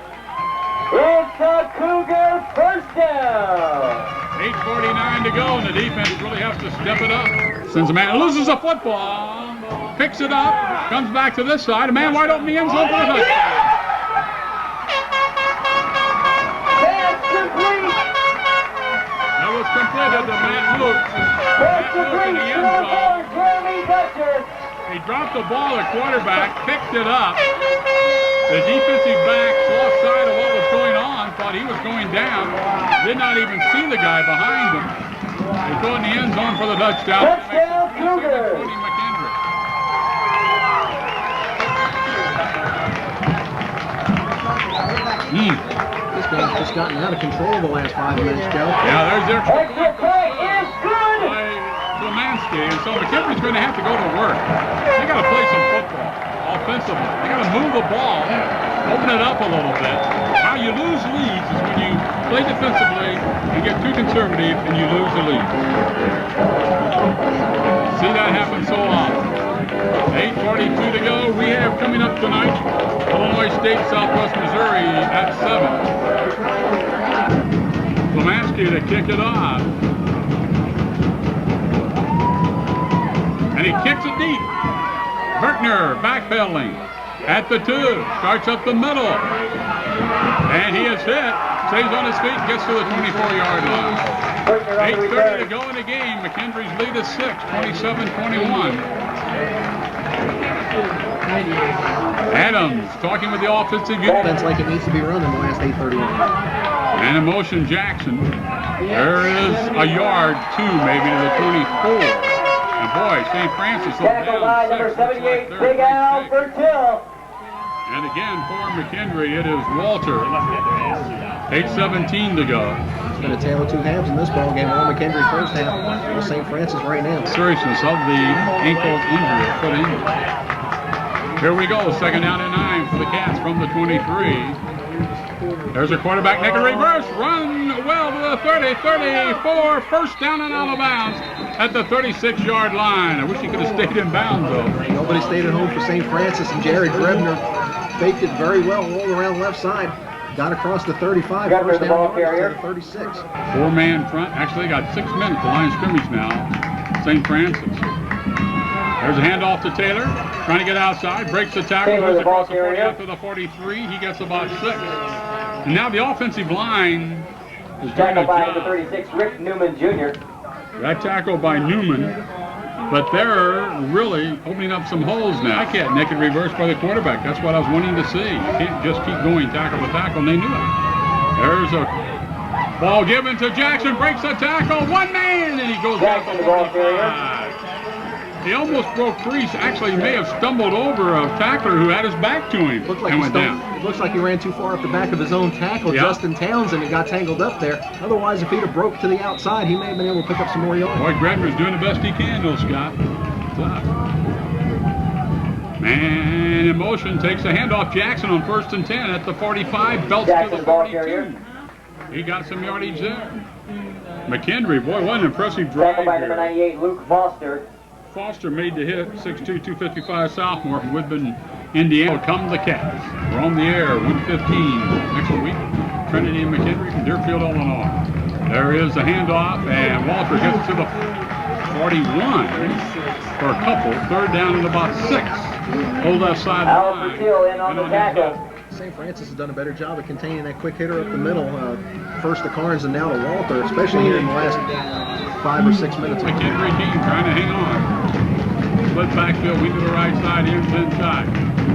It's a Cougar first down. 8:49 to go, and the defense really has to step it up. Sends a man, loses a football, picks it up, comes back to this side. A man wide open in the end zone for a touchdown. Pass complete. That was completed to Matt Luke. Matt Luke in the end zone. He dropped the ball, the quarterback picked it up. The defensive backs offside of what was going on, thought he was going down, did not even see the guy behind him. They go in the end zone for the touchdown. Touchdown, Cougars! McKendree. This game's just gotten out of control the last 5 minutes, Joe. Yeah, there's their Extra point is good! by Klemansky, and so McKendree's going to have to go to work. They got to play some football offensively. They got to move the ball, open it up a little bit. How you lose leads is when you play defensively and get too conservative and you lose the lead. See that happen so often. 8:42 to go. We have coming up tonight Illinois State, Southwest Missouri at 7. Klemansky to kick it off. And he kicks it deep. Bertner backpedaling at the 2. Starts up the middle. And he is hit. Stays on his feet. Gets to the 24-yard line. 8:30 to go in the game. McKendree's lead is 6. 27-21. Adams talking with the offensive unit. Offense like it needs to be run in the last 8:31. And in motion, Jackson. There is a yard, 2 maybe to the 24. And boy, St. Francis Tackle by number 78, Big Al Bertil. And again for McKendree, it is Walter. 8:17 to go. It's been a tale of two halves in this ball game. All McKendree first half with St. Francis right now. Seriousness of the ankle injury, foot injury. Here we go, 2nd down and 9 for the Cats from the 23. There's a quarterback naked reverse, run well to the 30, 34, first down and out of bounds at the 36-yard line. I wish he could have stayed in bounds though. Nobody stayed at home for St. Francis, and Jared Grebner faked it very well, rolled around left side, got across the 35, first down to the 36. 4-man front, actually got 6 men at the line of scrimmage now, St. Francis. There's a handoff to Taylor, trying to get outside, breaks the tackle, goes across the 40 up to the 43, he gets about 6. And now the offensive line is doing a Tackle by number job. 36, Rick Newman Jr. That tackle by Newman, but they're really opening up some holes now. I can't naked reverse by the quarterback. That's what I was wanting to see. You can't just keep going tackle to tackle, and they knew it. There's a ball given to Jackson, breaks the tackle, 1 man, and he goes out the 45. He almost broke free. Actually, he may have stumbled over a tackler who had his back to him Looked like and he went down. Looks like he ran too far up the back of his own tackle, Yeah. Justin Townsend, and got tangled up there. Otherwise, if he'd have broke to the outside, he may have been able to pick up some more yards. Boy, Gradner's doing the best he can, though, Scott. Tough. Man in motion, takes a handoff. Jackson on 1st and 10 at the 45, belts to Jackson, the the ball 42. carrier. He got some yardage there. McKendree, boy, what an impressive drive Tackled by number here. 98, Luke Foster. Foster made the hit, 6'2", 255 sophomore from Woodburn, Indiana. Come the Cats. We're on the air, 1:15 next week. Trinity and McKendree from Deerfield, Illinois. There is the handoff, and Walter gets to the 41 for a couple. 3rd down and about 6. Hold left side of the Alfred line. Teal in on the And that tackle. St. Francis has done a better job of containing that quick hitter up the middle. First to Carnes and now to Walter, especially here in the last 5 or 6 minutes. McKendree team trying to hang on. Split backfield, we to the right side, ends inside.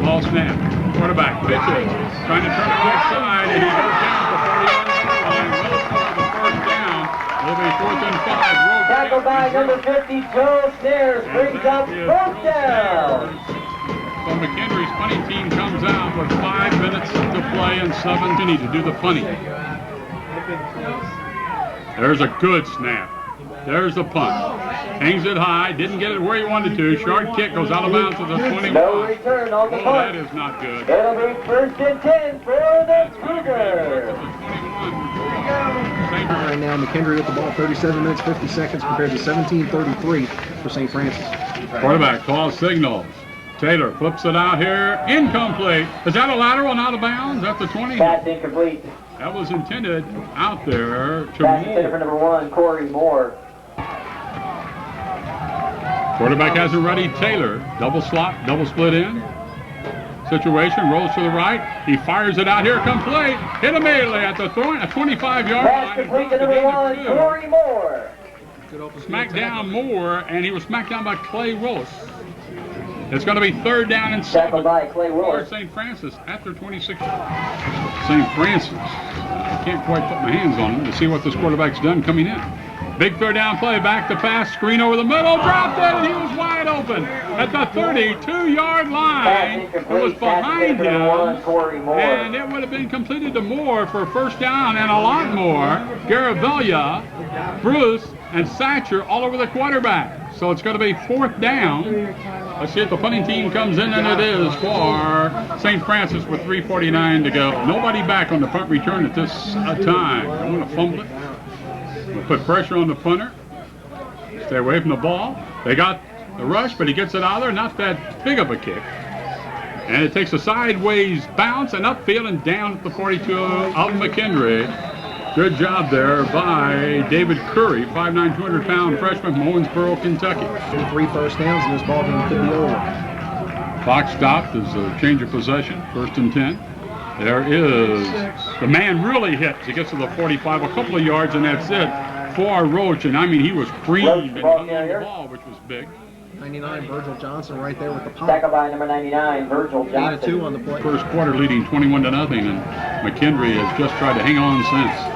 Ball snap. Quarterback pitches. Trying to turn it right side, and he goes down to 40-yard line. Well for the 1st down. It'll be 4th and 5. Tackled by number 50, Joe Snares. Brings up 1st down. So McKendree's punting team comes out with 5 minutes to play and 7 to do the punting. There's a good snap. There's the punt. Hangs it high. Didn't get it where he wanted to. Short kick goes out of bounds to the 21. No return on the Oh, punt. that is not good. It'll be 1st and 10 for the Cougars. Right now, McKendree with the ball, 37 minutes, 50 seconds compared to 17:33 for St. Francis. Quarterback calls signals. Taylor flips it out here. Incomplete. Is that a lateral and out of bounds? At the 20? Pass incomplete. That was intended out there to Pass intended for Moore. number 1, Corey Moore. Quarterback has it ready. Taylor, double slot, double split in. Situation, rolls to the right. He fires it out here, complete. Hit immediately at the 25-yard Pass line. complete to number 1, Corey Moore. Good open field Smacked tackle. down Moore, and he was smacked down by Clay Willis. It's going to be 3rd down and 7. Tackled by Clay For Willis. St. Francis after 26. St. Francis. I can't quite put my hands on him to see what this quarterback's done coming in. Big 3rd down play, back to pass, screen over the middle, dropped it, and he was wide open at the 32-yard line. Pass It was incomplete. Pass behind intended for number 1, him, Corey Moore. and it would have been completed to Moore for 1st down and a lot more. Garavella, Bruce, and Satcher all over the quarterback. So it's going to be 4th down. Let's see if the punting team comes in, and it is for St. Francis with 3:49 to go. Nobody back on the punt return at this time. Don't want to fumble it. We'll put pressure on the punter. Stay away from the ball. They got the rush, but he gets it out of there. Not that big of a kick. And it takes a sideways bounce and upfield and down at the 42 of McKendree. Good job there by David Curry, 5'9", 200-pound freshman from Owensboro, Kentucky. 3 first downs, and this ball game could be over. Clock stopped as a change of possession, 1st and 10. There is the man really hits. He gets to the 45, a couple of yards, and that's it for Roach. And I mean, he was creamed and hung on the ball, which was big. 99, Virgil Johnson right there with the pop. Tackled by number 99, Virgil Gain of 2 Johnson. on the play. First quarter leading 21-0, and McKendree has just tried to hang on since.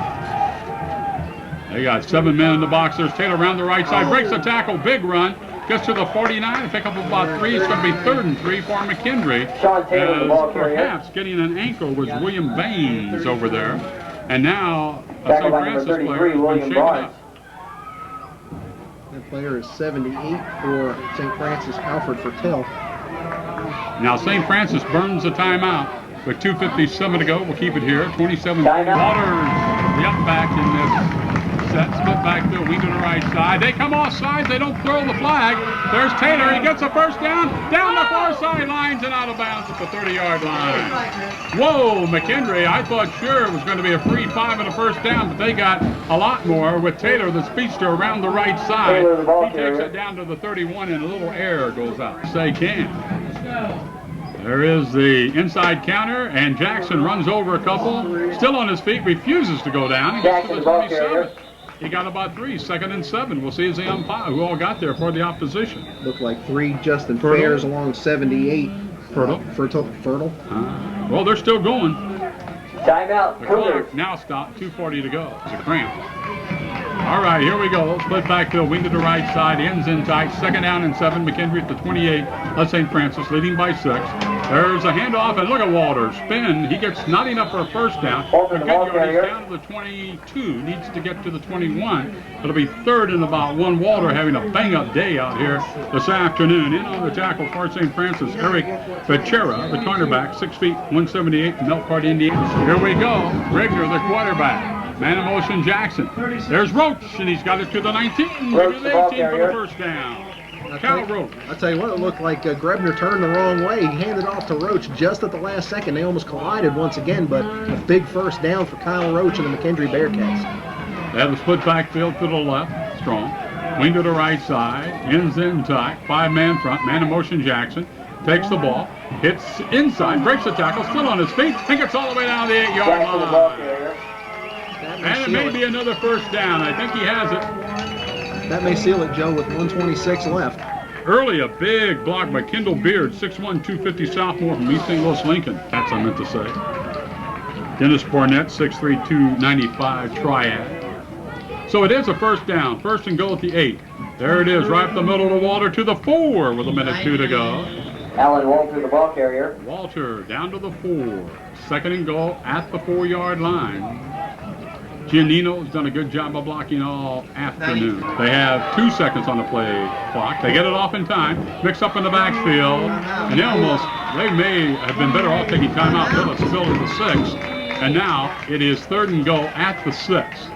They got 7 men in the box. There's Taylor around the right side, breaks the tackle, big run, gets to the 49, pick up about 3. It's going to be 3rd and 3 for McKendree. Sean Taylor, the ball carrier. Perhaps getting an ankle was William Baines over there, and now a St. Tackled by number Francis 33, player has been William shaken Barnes. up. That player is 78 for St. Francis, Alfred Fertel. Now St. Francis burns the timeout with 2:57 to go. We'll keep it here. 27. Timeout. Waters, the up back in this set. Split backfield, wing to the right side. They come off sides. They don't throw the flag. There's Taylor. He gets a 1st down. Down the far sidelines and out of bounds at the 30-yard line. Whoa, McKendree. I thought sure it was going to be a free 5 and a 1st down, but they got a lot more with Taylor, the speedster, around the right side. Taylor, the ball He takes carrier. it down to the 31 and a little air goes out. Say can. There is the inside counter, and Jackson runs over a couple. Still on his feet, refuses to go down. He gets to Jackson, the the ball 27. carrier. He got about 3, 2nd and 7. We'll see as the umpire who all got there for the opposition. Looked like 3 Justin Fertile. Fairs along 78. Fertile. Fertile. Well, they're still going. Timeout, The Cougars. clock now stopped, 2:40 to go. It's a cramp. All right, here we go. Split backfield, wing to the right side, ends in tight. 2nd down and 7. McKendree at the 28 of St. Francis, leading by 6. There's a handoff, and look at Walter spin. He gets not enough for a first down. Walter, the ball He's carrier. down to the 22. Needs to get to the 21. It'll be third and about one. Walter having a bang-up day out here this afternoon. In on the tackle for St. Francis, Eric Becerra, the cornerback, 6 feet, 178 from Elkhart, Indiana. Here we go. Rigner, the quarterback. Man in motion, Jackson. There's Roach, and he's got it to the 19. Roach, To the the ball 18 for the carrier. first down. Cal Roach. I tell you what, it looked like Grebner turned the wrong way. He handed off to Roach just at the last second. They almost collided once again, but a big first down for Kyle Roach and the McKendree Bearcats. They have a split backfield to the left, strong. Wing to the right side, ends in tight, 5-man front, man in motion Jackson. Takes the ball, hits inside, breaks the tackle, still on his feet, and gets all the way down the 8-yard Jackson, the ball line. carrier. And it may be another first down. I think he has it. That may seal it, Joe, with 1:26 left. Early, a big block by Kendall Beard, 6'1", 250 sophomore from East St. Louis, Lincoln. That's what I meant to say. Dennis Barnett, 6'3", 295 triad. So it is a first down. First and goal at the 8. There it is, right up the middle of the Walter to the 4 with a minute 2 to go. Alan Walter, the ball carrier. Walter down to the 4. Second and goal at the 4-yard line. Giannino's done a good job of blocking all afternoon. They have 2 seconds on the play clock. They get it off in time. Mix up in the backfield. And they may have been better off taking timeout until it's still at the 6. And now it is third and goal at the 6.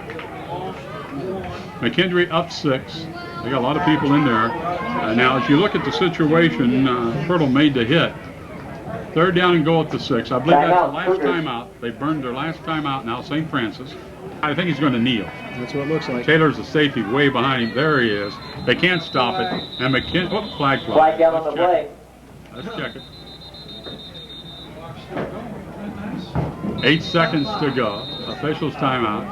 McKendree up 6. They got a lot of people in there. Now, if you look at the situation, Pirtle made the hit. Third down and goal at the 6. I believe that's the last timeout. They burned their last timeout now, St. Francis. I think he's going to kneel. That's what it looks like. Taylor's the safety way behind him. There he is. They can't stop it. And McKendree, flag fly. Flag down on the play. Let's check it. 8 seconds to go. Officials timeout.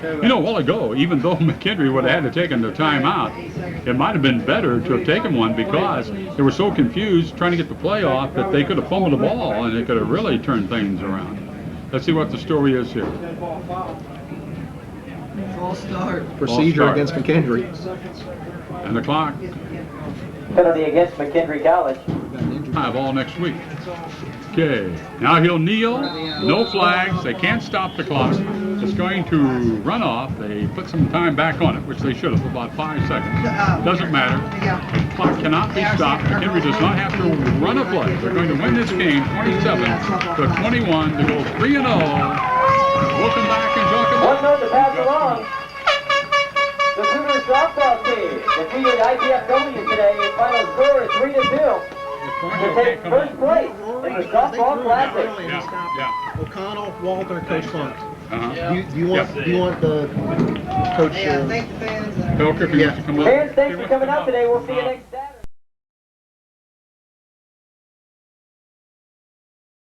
You know, a while ago, even though McKendree would have had to take the timeout, it might have been better to have taken one because they were so confused trying to get the play off that they could have fumbled the ball and it could have really turned things around. Let's see what the story is here. False start. Procedure against McKendree. And the clock. Penalty against McKendree College. Have all next week. Okay, now he'll kneel, no flags, they can't stop the clock. It's going to run off. They put some time back on it, which they should have, about 5 seconds. Doesn't matter. The clock cannot be stopped. McKendree does not have to run a play. They're going to win this game 27-21 to go 3-0. We'll come back and talk about 1 note to pass along. The Cougar softball team defeated IPFW today. Final score is 3-2. To take first place in the softball classic. Yeah. O'Connell, Walter, Coach Funk. Uh-huh. Do you want the coach? Yeah, thank the fans. Pilker, if he wants to come up. Fans, thanks for coming out today. We'll see you next